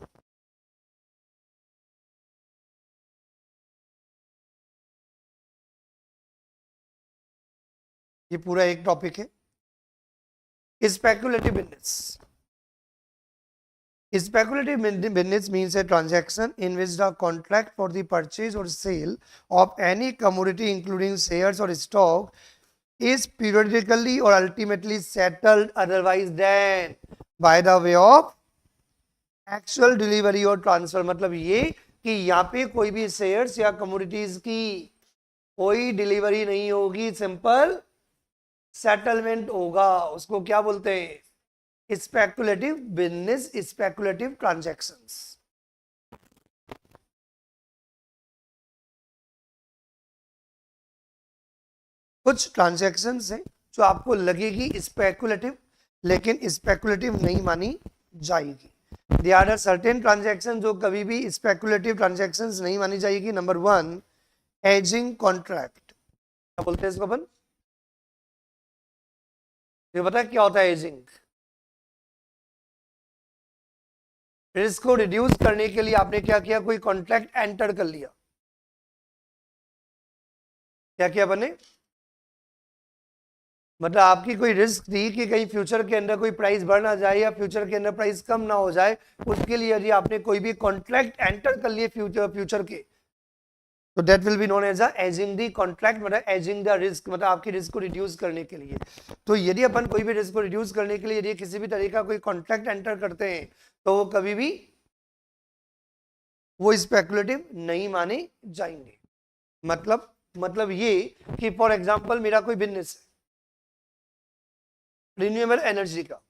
ये पूरा एक टॉपिक है speculative business. Speculative business means a transaction in which the contract for the purchase or sale of any commodity, including shares or stock, is periodically or ultimately settled otherwise than by the way of actual delivery or transfer। मतलब ये कि यहाँ पे कोई भी shares या commodities की कोई डिलीवरी नहीं होगी, सिंपल सेटलमेंट होगा। उसको क्या बोलते हैं? Speculative business, speculative transactions. कुछ ट्रांजैक्शंस हैं जो आपको लगेगी स्पेकुलेटिव, लेकिन स्पेकुलेटिव नहीं मानी जाएगी। देयर आर सर्टेन ट्रांजैक्शन जो कभी भी स्पेकुलेटिव ट्रांजैक्शंस नहीं मानी जाएगी। Number 1, ageing contract. क्या बोलते हैं इसको अपन? ये पता है क्या होता है एजिंग? रिस्क को रिड्यूस करने के लिए आपने क्या किया? कोई कॉन्ट्रैक्ट एंटर कर लिया। क्या किया बने? मतलब आपकी कोई रिस्क थी कि कहीं फ्यूचर के अंदर कोई प्राइस बढ़ ना जाए या फ्यूचर के अंदर प्राइस कम ना हो जाए, उसके लिए यदि आपने कोई भी कॉन्ट्रैक्ट एंटर कर लिए फ्यूचर के, तो that will be known as hedging the contract. मतलब एजिंग द रिस्क, मतलब आपकी रिस्क को रिड्यूस करने के लिए। तो यदि अपन कोई भी रिस्क को रिड्यूस करने के लिए यदि किसी भी तरह का कोई कॉन्ट्रैक्ट एंटर करते हैं, तो वो कभी भी वो स्पेकुलेटिव नहीं माने जाएंगे। मतलब ये कि फॉर एग्जांपल मेरा कोई बिजनेस है रिन्यूएबल एनर्जी का,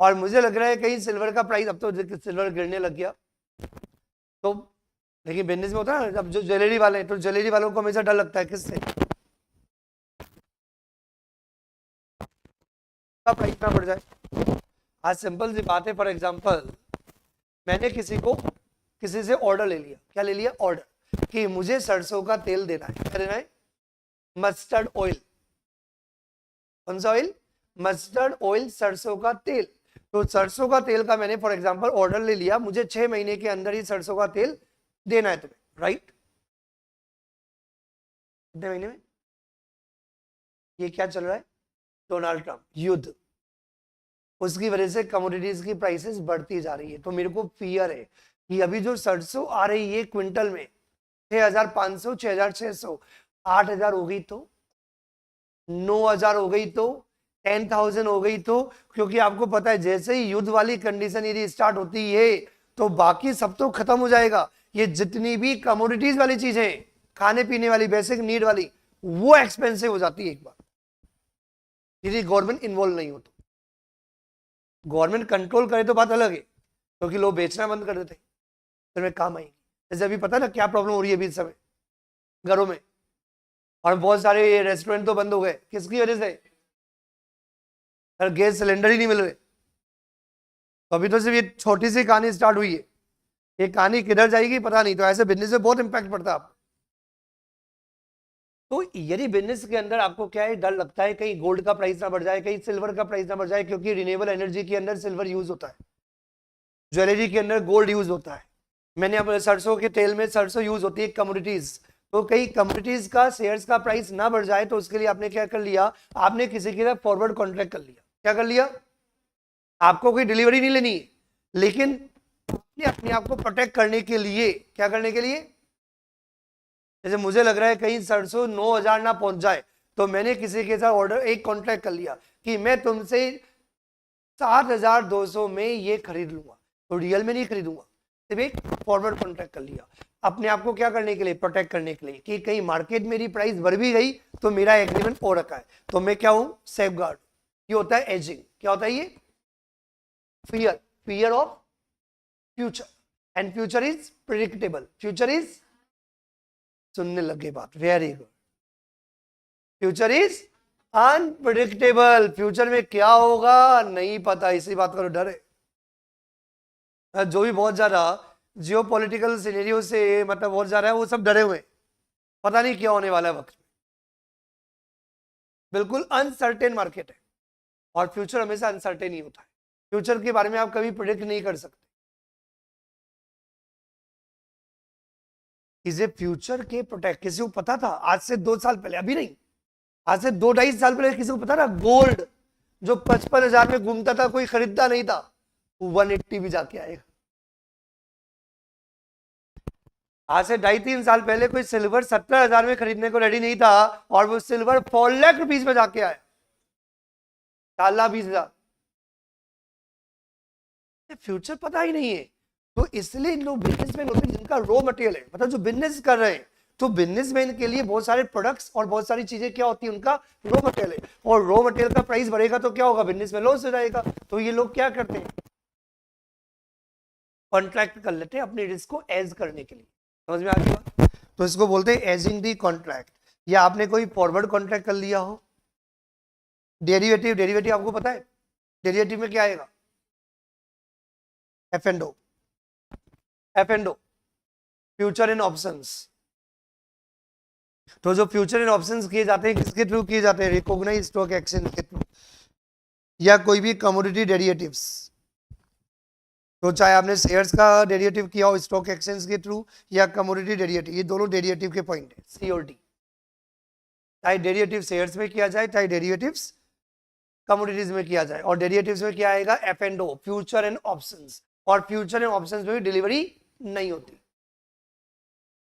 और मुझे लग रहा है कहीं सिल्वर का प्राइस, अब तो सिल्वर गिरने लग गया, तो लेकिन बिजनेस में होता है ना, अब जो ज्वेलरी वाले हैं तो ज्वेलरी वालों को हमेशा डर लगता है किससे? प्राइस ना बढ़ जाए। आज सिंपल सी बात है, फॉर एग्जांपल मैंने किसी से ऑर्डर ले लिया। क्या ले लिया? ऑर्डर कि मुझे सरसों का तेल देना है। क्या देना है? Mustard oil. कौन सा ऑयल? मस्टर्ड ऑयल, सरसों का तेल। तो सरसों का तेल का मैंने फॉर एग्जांपल ऑर्डर ले लिया, मुझे 6 महीने के अंदर ही सरसों का तेल देना है तुम्हें, राइट? कितने महीने में? ये क्या चल रहा है? डोनाल्ड ट्रंप युद्ध, उसकी वजह से कमोडिटीज की प्राइसेस बढ़ती जा रही है। तो मेरे को फियर है कि अभी जो सरसों आ रही है क्विंटल में 6,500, 6,600, 8,000 हो गई तो, 9,000 हो गई तो, 10,000 हो गई तो, क्योंकि आपको पता है जैसे ही युद्ध वाली कंडीशन यदि स्टार्ट होती है तो बाकी सब तो खत्म हो जाएगा। ये जितनी भी कमोडिटीज वाली चीजें, खाने पीने वाली, बेसिक नीड वाली, वो एक्सपेंसिव हो जाती है एक बार यदि गवर्नमेंट इन्वॉल्व नहीं हो तो। गवर्नमेंट कंट्रोल करे तो बात अलग है, क्योंकि लोग बेचना बंद कर देते, फिर में काम आएंगे। जैसे अभी पता है ना क्या प्रॉब्लम हो रही है अभी इस समय घरों में, और बहुत सारे रेस्टोरेंट तो बंद हो गए, किसकी वजह से? गैस सिलेंडर ही नहीं मिल रहे। तो अभी तो सिर्फ ये छोटी सी कहानी स्टार्ट हुई है, ये कहानी किधर जाएगी पता नहीं। तो ऐसे बिजनेस में बहुत इंपैक्ट पड़ता है आपको। तो यदि बिजनेस के अंदर आपको क्या है, डर लगता है कहीं गोल्ड का प्राइस ना बढ़ जाए, कहीं सिल्वर का प्राइस ना बढ़ जाए, क्योंकि रिन्यूएबल एनर्जी के अंदर सिल्वर यूज होता है, ज्वेलरी के अंदर गोल्ड यूज होता है, मैंने अपने सरसों के तेल में सरसों यूज होती है, कमोडिटीज। तो कई कमोडिटीज का शेयर्स का प्राइस ना बढ़ जाए तो उसके लिए आपने क्या कर लिया, आपने किसी के साथ फॉरवर्ड कॉन्ट्रैक्ट कर लिया। क्या कर लिया? आपको कोई डिलीवरी नहीं लेनी, लेकिन अपने आप को प्रोटेक्ट करने के लिए, क्या करने के लिए, जैसे मुझे लग रहा है कहीं सरसों 9,000 ना पहुंच जाए, तो मैंने किसी के साथ ऑर्डर एक कॉन्ट्रैक्ट कर लिया कि मैं तुमसे 7,200 में ये खरीद लूंगा, तो रियल में नहीं खरीदूंगा, सिर्फ एक फॉरवर्ड कॉन्ट्रैक्ट कर लिया। अपने आप को क्या करने के लिए, प्रोटेक्ट करने के लिए, कि कहीं मार्केट मेरी प्राइस बढ़ भी गई तो मेरा एग्रीमेंट हो रखा है, तो मैं क्या हूं, सेफ गार्ड। ये होता है एजिंग। क्या होता है ये? Fear, fear of future, and future is predictable. Future is, सुनने लगे बात, very good. Future is unpredictable, future में क्या होगा नहीं पता, इसी बात का डर है। जो भी बहुत ज्यादा जियो पॉलिटिकल सिनेरियो से मतलब बहुत ज्यादा है, वो सब डरे हुए, पता नहीं क्या होने वाला है वक्त में। बिल्कुल अनसर्टेन मार्केट है, और फ्यूचर हमेशा अनसर्टेन ही होता है। फ्यूचर के बारे में आप कभी प्रिडिक्ट नहीं कर सकते। इसे फ्यूचर के प्रोटेक्ट, किसी को पता था आज से 2 साल पहले, अभी नहीं, आज से 2-2.5 साल पहले किसी को पता था गोल्ड जो 55,000 में घूमता था, कोई खरीदता नहीं था, 180 भी जाके आएगा। आज से 2.5-3 साल पहले कोई सिल्वर 17,000 में खरीदने को रेडी नहीं था, और वो सिल्वर 4 लाख रुपीज में जाके आए, 4,20,000। फ्यूचर पता ही नहीं है, तो इसलिए लोग बिजनेसमैन होते हैं जिनका रॉ मटेरियल है, मतलब जो बिजनेस कर रहे हैं, तो बिजनेसमैन के लिए बहुत सारे प्रोडक्ट्स और बहुत सारी चीजें क्या होती है, उनका रॉ मटेरियल है, और रॉ मटेरियल का प्राइस बढ़ेगा तो क्या होगा, बिजनेस में लॉस हो जाएगा। तो ये लोग क्या करते हैं, कॉन्ट्रैक्ट कर लेते हैं अपने रिस्क को एज करने के लिए। समझ में आ गई बात? तो इसको बोलते हैं एजिंग दी कॉन्ट्रैक्ट। या आपने कोई फॉरवर्ड कॉन्ट्रैक्ट कर लिया हो। डेरिवेटिव, डेरिवेटिव आपको पता है डेरिवेटिव में क्या आएगा, F and O, F and O, future and options. तो जो फ्यूचर एंड ऑप्शंस किए जाते हैं किसके थ्रू किए जाते हैं, रिकॉग्नाइज्ड स्टॉक एक्सचेंज के थ्रू, या कोई भी कमोडिटी डेरिवेटिव्स। तो चाहे आपने शेयर्स का डेरिवेटिव किया हो स्टॉक एक्सचेंज के थ्रू, या कमोडिटी डेरिवेटिव, ये दोनों डेरिवेटिव के पॉइंट है, सी और डी। चाहे डेरिवेटिव शेयर्स में किया जाए, चाहे डेरिवेटिव्स कमोडिटीज में किया जाए। और डेरिवेटिव्स में क्या आएगा, F and O, future and options. और फ्यूचर एंड ऑप्शंस में भी डिलीवरी नहीं होती,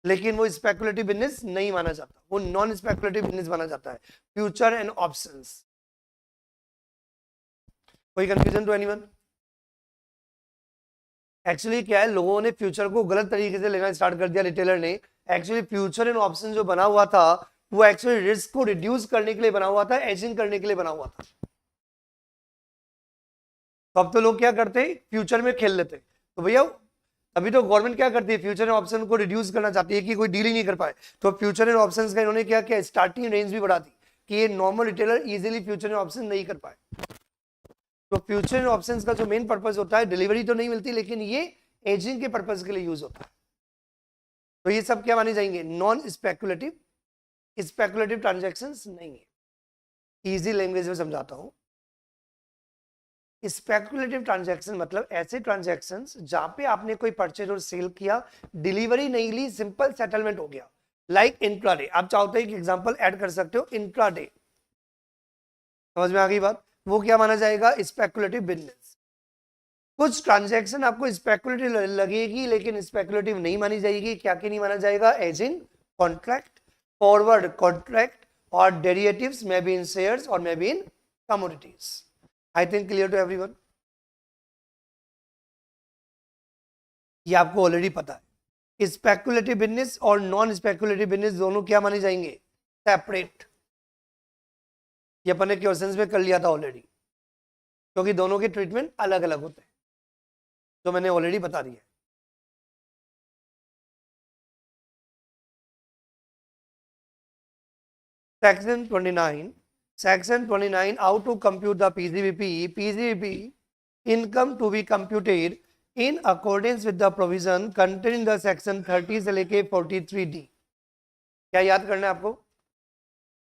लेकिन वो स्पेकुलेटिव बिजनेस नहीं माना जाता, वो नॉन स्पेकुलेटिव बिजनेस माना जाता है, फ्यूचर एंड ऑप्शंस। कोई कंफ्यूजन टू एनीवन? एक्चुअली क्या है, लोगों ने फ्यूचर को गलत तरीके से लेना स्टार्ट कर दिया, रिटेलर ने। एक्चुअली फ्यूचर एंड ऑप्शन जो बना हुआ था वो एक्चुअली रिस्क को रिड्यूस करने के लिए बना हुआ था, एजिंग करने के लिए बना हुआ था। तो अब तो लोग क्या करते हैं, फ्यूचर में खेल लेते हैं। तो भैया अभी तो गवर्नमेंट क्या करती है, फ्यूचर एंड ऑप्शन को रिड्यूस करना चाहती है कि कोई डील ही नहीं कर पाए। तो फ्यूचर एंड ऑप्शंस का इन्होंने क्या किया, स्टार्टिंग रेंज भी बढ़ा दी कि ये normal retailer easily future and option नहीं कर पाए। तो फ्यूचर एंड ऑप्शंस का जो मेन पर्पस होता है, डिलीवरी तो नहीं मिलती, लेकिन ये एजिंग के पर्पस के लिए यूज होता है। तो ये सब क्या माने जाएंगे, नॉन स्पेकुलेटिव, स्पेकुलेटिव ट्रांजैक्शंस नहीं है। इजी लैंग्वेज में समझाता हूं, स्पेकुलेटिव ट्रांजैक्शन मतलब ऐसे ट्रांजैक्शंस जहां पे आपने कोई परचेज और सेल किया, डिलीवरी नहीं ली, सिंपल सेटलमेंट हो गया। लाइक इंट्राडे, आप चाहते हैं कि एग्जांपल ऐड कर सकते हो इंट्राडे, समझ में आ गई बात? वो क्या माना जाएगा? Speculative business. कुछ ट्रांजैक्शन आपको स्पेकुलेटिव लगेगी लेकिन स्पेकुलेटिव नहीं मानी जाएगी। क्या नहीं माना जाएगा? As in contract, forward contract और derivatives, may be in shares और may be in commodities. I think clear to everyone? ये आपको ऑलरेडी पता है। स्पेकुलेटिव बिजनेस और नॉन स्पेकुलेटिव बिजनेस दोनों क्या माने जाएंगे? सेपरेट। ये अपने क्वेश्चंस में कर लिया था ऑलरेडी, क्योंकि दोनों के ट्रीटमेंट अलग अलग होते हैं, तो मैंने ऑलरेडी बता दिया। Section 29, section 29, how to compute the PGBP. PGBP income to be computed in accordance with the provision content in the section 30 से लेके 43D। क्या याद करना है आपको?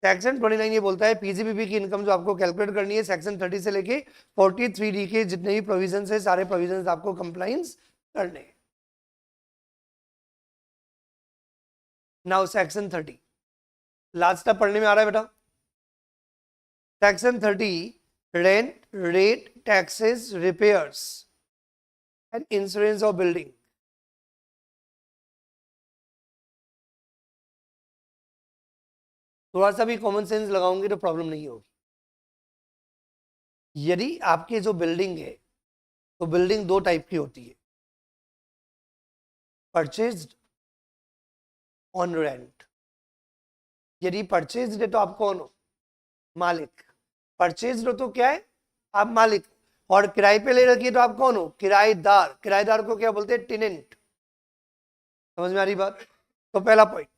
सेक्शन 29 ये बोलता है पीजीबीपी की इनकम जो आपको कैलकुलेट करनी है सेक्शन 30 से लेके 43D के जितने भी प्रोविजन है सारे प्रोविजन आपको कंप्लाइंस करने हैं। नाउ सेक्शन 30 लास्ट तक पढ़ने में आ रहा है बेटा? Section 30, rent, rate, taxes, repairs and insurance of building. थोड़ा सा भी कॉमन सेंस लगाऊंगी तो प्रॉब्लम नहीं होगी। यदि आपके जो बिल्डिंग है तो बिल्डिंग दो टाइप की होती है, परचेज्ड, ऑन रेंट। यदि परचेज्ड है तो आप कौन हो? मालिक। परचेज्ड हो तो क्या है? आप मालिक। और किराए पे ले रखी है तो आप कौन हो? किराएदार। किराएदार को क्या बोलते हैं? टेनेंट। समझ में आ रही बात? तो पहला पॉइंट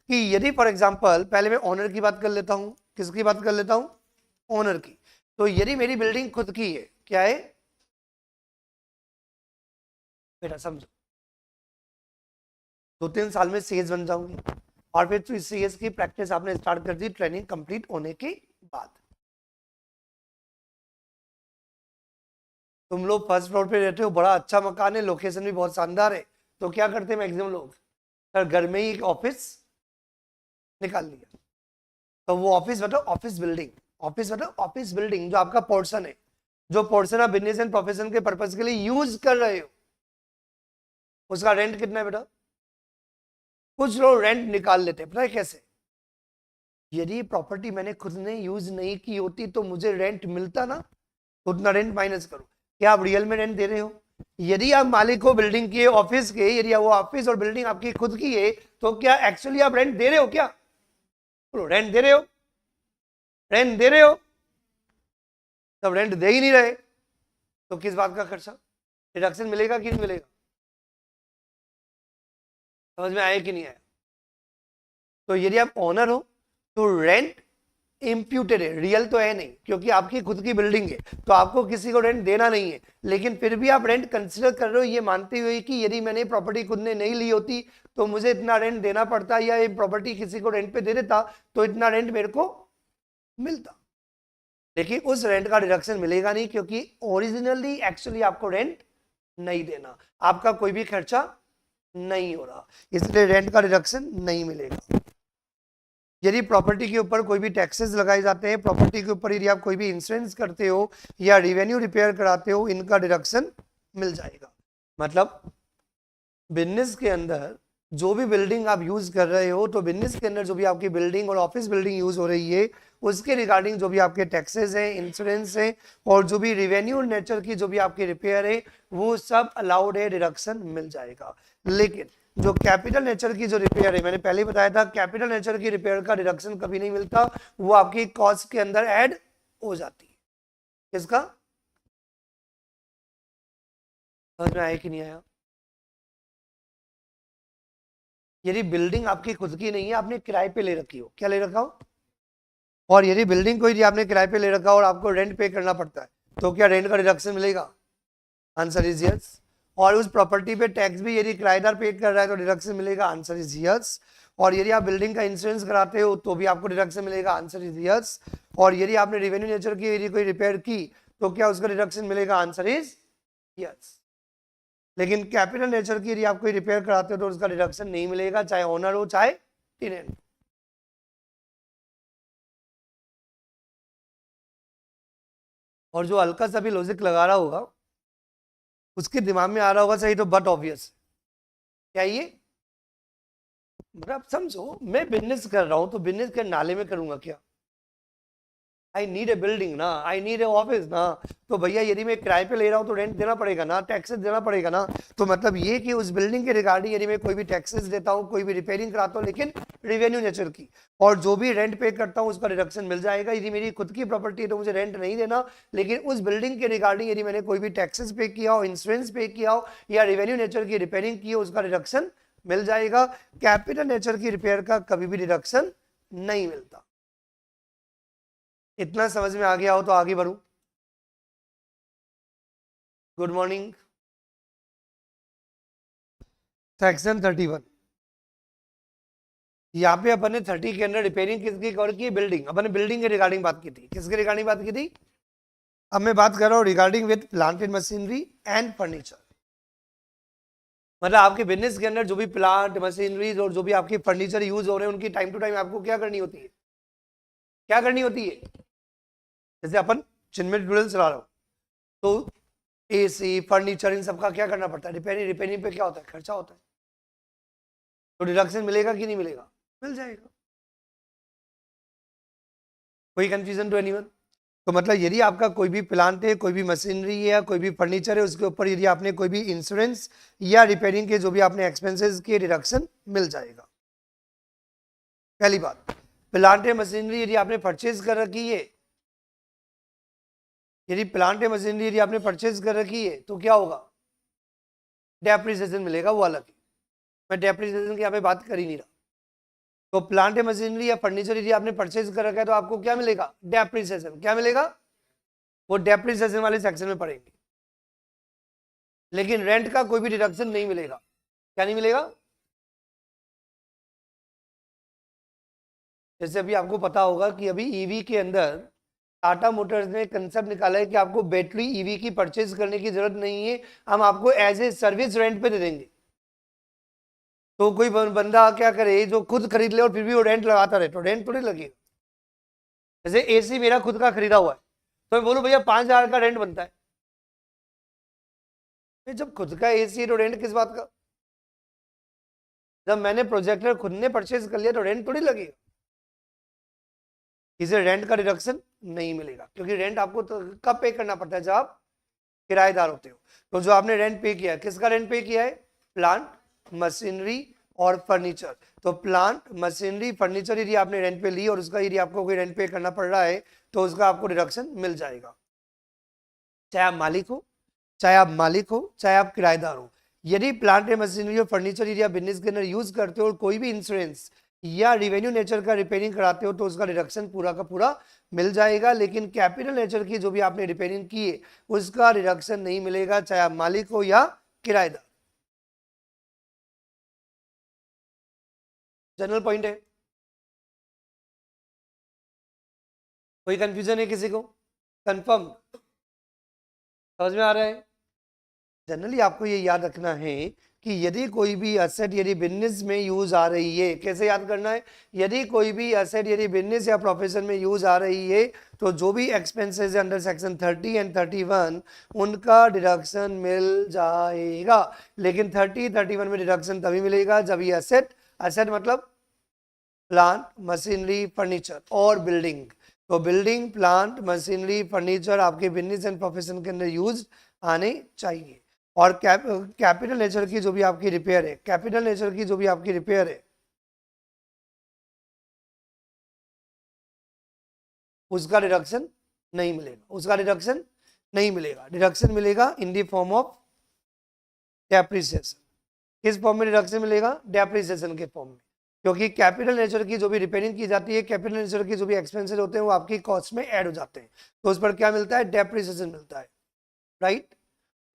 कि यदि फॉर एग्जांपल, पहले मैं ओनर की बात कर लेता हूं। किसकी बात कर लेता हूं? ओनर की। तो यदि मेरी बिल्डिंग खुद की है, क्या है बेटा? समझो, 2-3 साल में सीएस बन जाऊंगी और फिर तो सीएस की प्रैक्टिस आपने स्टार्ट कर दी ट्रेनिंग कंप्लीट होने के बाद। तुम लोग फर्स्ट फ्लोर पे रहते हो, बड़ा अच्छा मकान है, लोकेशन भी बहुत शानदार है, तो क्या करते हैं मैक्सिमम लोग? सर घर में ही एक ऑफिस निकाल लिया। तो वो ऑफिस मतलब ऑफिस बिल्डिंग, ऑफिस मतलब ऑफिस बिल्डिंग जो आपका पोर्शन है, जो पोर्शन आप बिजनेस एंड प्रोफेशन के पर्पज के लिए यूज कर रहे हो, उसका रेंट कितना है बेटा? कुछ लोग रेंट निकाल लेते हैं, पता है कैसे? यदि प्रॉपर्टी मैंने खुद ने यूज नहीं की होती तो मुझे रेंट मिलता ना, उतना रेंट माइनस करो। क्या आप रियल में रेंट दे रहे हो? यदि आप मालिक हो बिल्डिंग के, ऑफिस के, यदि वो ऑफिस और बिल्डिंग आपकी खुद की है तो क्या एक्चुअली आप रेंट दे रहे हो? क्या रेंट दे रहे हो? रेंट दे रहे हो? तब रेंट दे ही नहीं रहे तो किस बात का खर्चा? डिडक्शन मिलेगा कि नहीं मिलेगा? समझ में आया कि नहीं आया? तो यदि आप ओनर हो तो रेंट इम्प्यूटेड है, रियल तो है नहीं, क्योंकि आपकी खुद की बिल्डिंग है तो आपको किसी को रेंट देना नहीं है, लेकिन फिर भी आप रेंट कंसिडर कर रहे हो ये मानते हुए कि यदि मैंने प्रॉपर्टी खुद ने नहीं ली होती तो मुझे इतना रेंट देना पड़ता, या ये प्रॉपर्टी किसी को रेंट पे दे देता तो इतना रेंट मेरे को मिलता। लेकिन उस रेंट का डिडक्शन मिलेगा नहीं, क्योंकि ओरिजिनली एक्चुअली आपको रेंट नहीं देना, आपका कोई भी खर्चा नहीं हो रहा, इसलिए रेंट का डिडक्शन नहीं मिलेगा। यदि प्रॉपर्टी के ऊपर कोई भी टैक्सेस लगाए जाते हैं, प्रॉपर्टी के ऊपर यदि आप कोई भी इंश्योरेंस करते हो या रेवेन्यू रिपेयर कराते हो, इनका डिडक्शन मिल जाएगा। मतलब बिजनेस के अंदर जो भी बिल्डिंग आप यूज कर रहे हो, तो बिजनेस के अंदर जो भी आपकी बिल्डिंग और ऑफिस बिल्डिंग यूज हो रही है उसके रिगार्डिंग जो भी आपके टैक्सेस हैं, इंश्योरेंस है और जो भी रेवेन्यू नेचर की जो भी आपकी रिपेयर है वो सब अलाउड है, डिडक्शन मिल जाएगा। लेकिन जो कैपिटल नेचर की जो रिपेयर है, मैंने पहले ही बताया था कैपिटल नेचर की रिपेयर का डिडक्शन कभी नहीं मिलता, वो आपकी कॉस्ट के अंदर ऐड हो जाती है। किसका? समझ में आया कि नहीं आया? यदि बिल्डिंग आपकी खुद की नहीं है, आपने किराए पे ले रखी हो, क्या ले रखा हो, और यदि बिल्डिंग को यदि आपने किराए पे ले रखा हो और आपको रेंट पे करना पड़ता है तो क्या रेंट का डिडक्शन मिलेगा? Answer is yes. और उस प्रॉपर्टी पे टैक्स भी यदि किराएदार पे कर रहा है तो डिडक्शन मिलेगा? Answer is yes. और यदि आप बिल्डिंग का इंश्योरेंस कराते हो तो भी आपको डिडक्शन मिलेगा? Answer is yes. और यदि आपने रेवेन्यू नेचर की यदि कोई रिपेयर की तो क्या उसका डिडक्शन मिलेगा? Answer is yes. लेकिन कैपिटल नेचर की यदि आप कोई रिपेयर कराते हो तो उसका डिडक्शन नहीं मिलेगा, चाहे ओनर हो चाहे टेनेंट। और जो हल्का सा भी लॉजिक लगा रहा होगा उसके दिमाग में आ रहा होगा सही तो बट ऑब्वियस क्या ये, मतलब समझो मैं बिजनेस कर रहा हूं तो बिजनेस के नाले में करूंगा क्या? आई नीड ए बिल्डिंग ना, आई नीड ए ऑफिस ना, तो भैया यदि मैं किराए पे ले रहा हूँ तो रेंट देना पड़ेगा ना, टैक्सेस देना पड़ेगा ना। तो मतलब ये कि उस बिल्डिंग के रिगार्डिंग यदि मैं कोई भी टैक्सेस देता हूँ, कोई भी रिपेयरिंग कराता हूँ, लेकिन रेवेन्यू नेचर की, और जो भी रेंट पे करता हूँ उसका डिडक्शन मिल जाएगा। यदि मेरी खुद की प्रॉपर्टी है तो मुझे रेंट नहीं देना, लेकिन उस बिल्डिंग के रिगार्डिंग यदि मैंने कोई भी टैक्सेस पे किया हो, इंश्योरेंस पे किया हो, या रेवेन्यू नेचर की रिपेयरिंग की हो, उसका डिडक्शन मिल जाएगा। कैपिटल नेचर की रिपेयर का कभी भी डिडक्शन नहीं मिलता। इतना समझ में आ गया हो तो आगे बढ़ूं। Good morning. सेक्शन 31, यहाँ पे अपन ने 30 के अंदर रिपेयरिंग किसकी कवर की? बिल्डिंग। अपन ने बिल्डिंग के रिगार्डिंग बात की थी। किसके रिगार्डिंग बात की थी? अब मैं बात कर रहा हूँ regarding with plant and machinery and furniture. मतलब आपके बिजनेस के अंदर जो भी प्लांट मशीनरीज और जो भी आपके फर्नीचर यूज हो रहे हैं उनकी टाइम टू टाइम आपको क्या करनी होती है? क्या करनी होती है? जैसे अपन चिन्मय ट्यूटोरियल चला रहा हूँ तो एसी फर्नीचर इन सबका क्या करना पड़ता है? रिपेयरिंग। रिपेयरिंग पे क्या होता है? खर्चा होता है। तो डिडक्शन मिलेगा कि नहीं मिलेगा? मिल जाएगा। कोई कंफ्यूजन टू एनीवन? तो मतलब यदि आपका कोई भी प्लांट है, कोई भी मशीनरी है या कोई भी फर्नीचर है, उसके ऊपर यदि आपने कोई भी इंश्योरेंस या रिपेयरिंग के जो भी आपने एक्सपेंसेस के डिडक्शन मिल जाएगा। पहली बात, प्लांट है मशीनरी यदि आपने परचेज कर रखी है, यदि प्लांट है मशीनरी यदि आपने परचेज कर रखी है तो क्या होगा? डेप्रिसिएशन मिलेगा, वो अलग है। मैं डेप्रिसिएशन की यहाँ पे बात कर ही नहीं रहा। तो प्लांट मशीनरी या फर्नीचर यदि आपने परचेज कर रखा है तो आपको क्या मिलेगा? डेप्रिसिएशन। क्या मिलेगा? वो डेप्रिसिएशन वाले सेक्शन में पड़ेंगे। लेकिन रेंट का कोई भी डिडक्शन नहीं मिलेगा। क्या नहीं मिलेगा? जैसे अभी आपको पता होगा कि अभी ईवी के अंदर टाटा मोटर्स ने कंसेप्ट निकाला है कि आपको बैटरी ईवी की परचेज करने की जरूरत नहीं है, हम आपको एज ए सर्विस रेंट पे दे देंगे। तो कोई बंदा क्या करे जो खुद खरीद ले और फिर भी वो रेंट लगाता रहे, तो रेंट थोड़ी लगेगा। जैसे एसी मेरा खुद का खरीदा हुआ है तो मैं बोलूं भैया 5,000 का रेंट बनता है, जब खुद का एसी है तो रेंट किस बात का? जब मैंने प्रोजेक्टर खुद ने परचेज कर लिया तो रेंट थोड़ी लगेगा। इसे रेंट का डिडक्शन नहीं मिलेगा, क्योंकि रेंट आपको तो कब पे करना पड़ता है? जब आप किराएदार होते हो। तो जो आपने रेंट पे किया है, किसका रेंट पे किया है? प्लांट मशीनरी और फर्नीचर। तो प्लांट मशीनरी फर्नीचर यदि आपने रेंट पे ली और उसका यदि आपको कोई रेंट पे करना पड़ रहा है तो उसका आपको डिडक्शन मिल जाएगा, चाहे आप मालिक हो, चाहे आप मालिक हो, चाहे आप किराएदार हो। यदि प्लांट एंड मशीनरी और फर्नीचर यदि आप बिजनेस के अंदर यूज करते हो और कोई भी इंश्योरेंस या रिवेन्यू नेचर का रिपेयरिंग कराते हो तो उसका डिडक्शन पूरा का पूरा मिल जाएगा। लेकिन कैपिटल नेचर की जो भी आपने रिपेयरिंग की है उसका डिडक्शन नहीं मिलेगा, चाहे आप मालिक हो या किराएदार। जनरल पॉइंट है। कोई कंफ्यूजन है किसी को? कंफर्म? समझ में आ रहा है? जनरली आपको ये याद रखना है कि यदि कोई भी एसेट यदि बिजनेस में यूज आ रही है, कैसे याद करना है? यदि कोई भी एसेट यदि बिजनेस या प्रोफेशन में यूज आ रही है तो जो भी एक्सपेंसेस है अंडर सेक्शन 30 एंड 31 उनका डिडक्शन मिल जाएगा। लेकिन 30 31 में डिडक्शन तभी मिलेगा जब ये एसेट, एसेट मतलब प्लांट मशीनरी फर्नीचर और बिल्डिंग, तो बिल्डिंग प्लांट मशीनरी फर्नीचर आपके बिजनेस एंड प्रोफेशन के अंदर यूज आने चाहिए। और कैपिटल नेचर की जो भी आपकी रिपेयर है, कैपिटल नेचर की जो भी आपकी रिपेयर है उसका डिडक्शन नहीं मिलेगा, उसका डिडक्शन नहीं मिलेगा। डिडक्शन मिलेगा in the form of depreciation. किस फॉर्म में डिडक्शन मिलेगा? डेप्रिसिएशन के फॉर्म में, क्योंकि कैपिटल नेचर की जो भी रिपेयरिंग की जाती है, कैपिटल नेचर की जो भी एक्सपेंसेस होते हैं वो आपकी कॉस्ट में ऐड हो जाते हैं, तो उस पर क्या मिलता है? डेप्रिसिएशन मिलता है, राइट।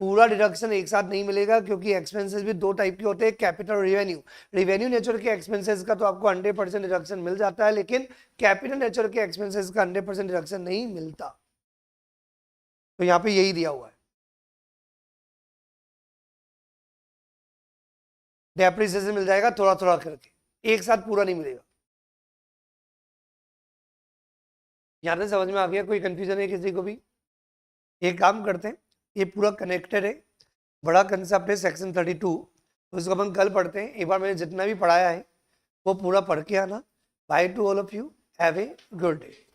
पूरा डिडक्शन एक साथ नहीं मिलेगा क्योंकि एक्सपेंसेस भी दो टाइप के होते हैं, कैपिटल और रिवेन्यू। रिवेन्यू नेचर के एक्सपेंसेस का तो आपको 100% डिडक्शन मिल जाता है, लेकिन कैपिटल नेचर के एक्सपेंसेस का 100% डिडक्शन नहीं मिलता। तो यहाँ पे यही दिया हुआ है, डेप्रिसिएशन मिल जाएगा थोड़ा थोड़ा करके, एक साथ पूरा नहीं मिलेगा। यहाँ से समझ में आ गया? कोई कंफ्यूजन है किसी को भी? एक काम करते हैं, ये पूरा कनेक्टेड है, बड़ा कंसेप्ट है सेक्शन 32, उसको अपन कल पढ़ते हैं। एक बार मैंने जितना भी पढ़ाया है वो पूरा पढ़ के आना। By two all of you, have a good day.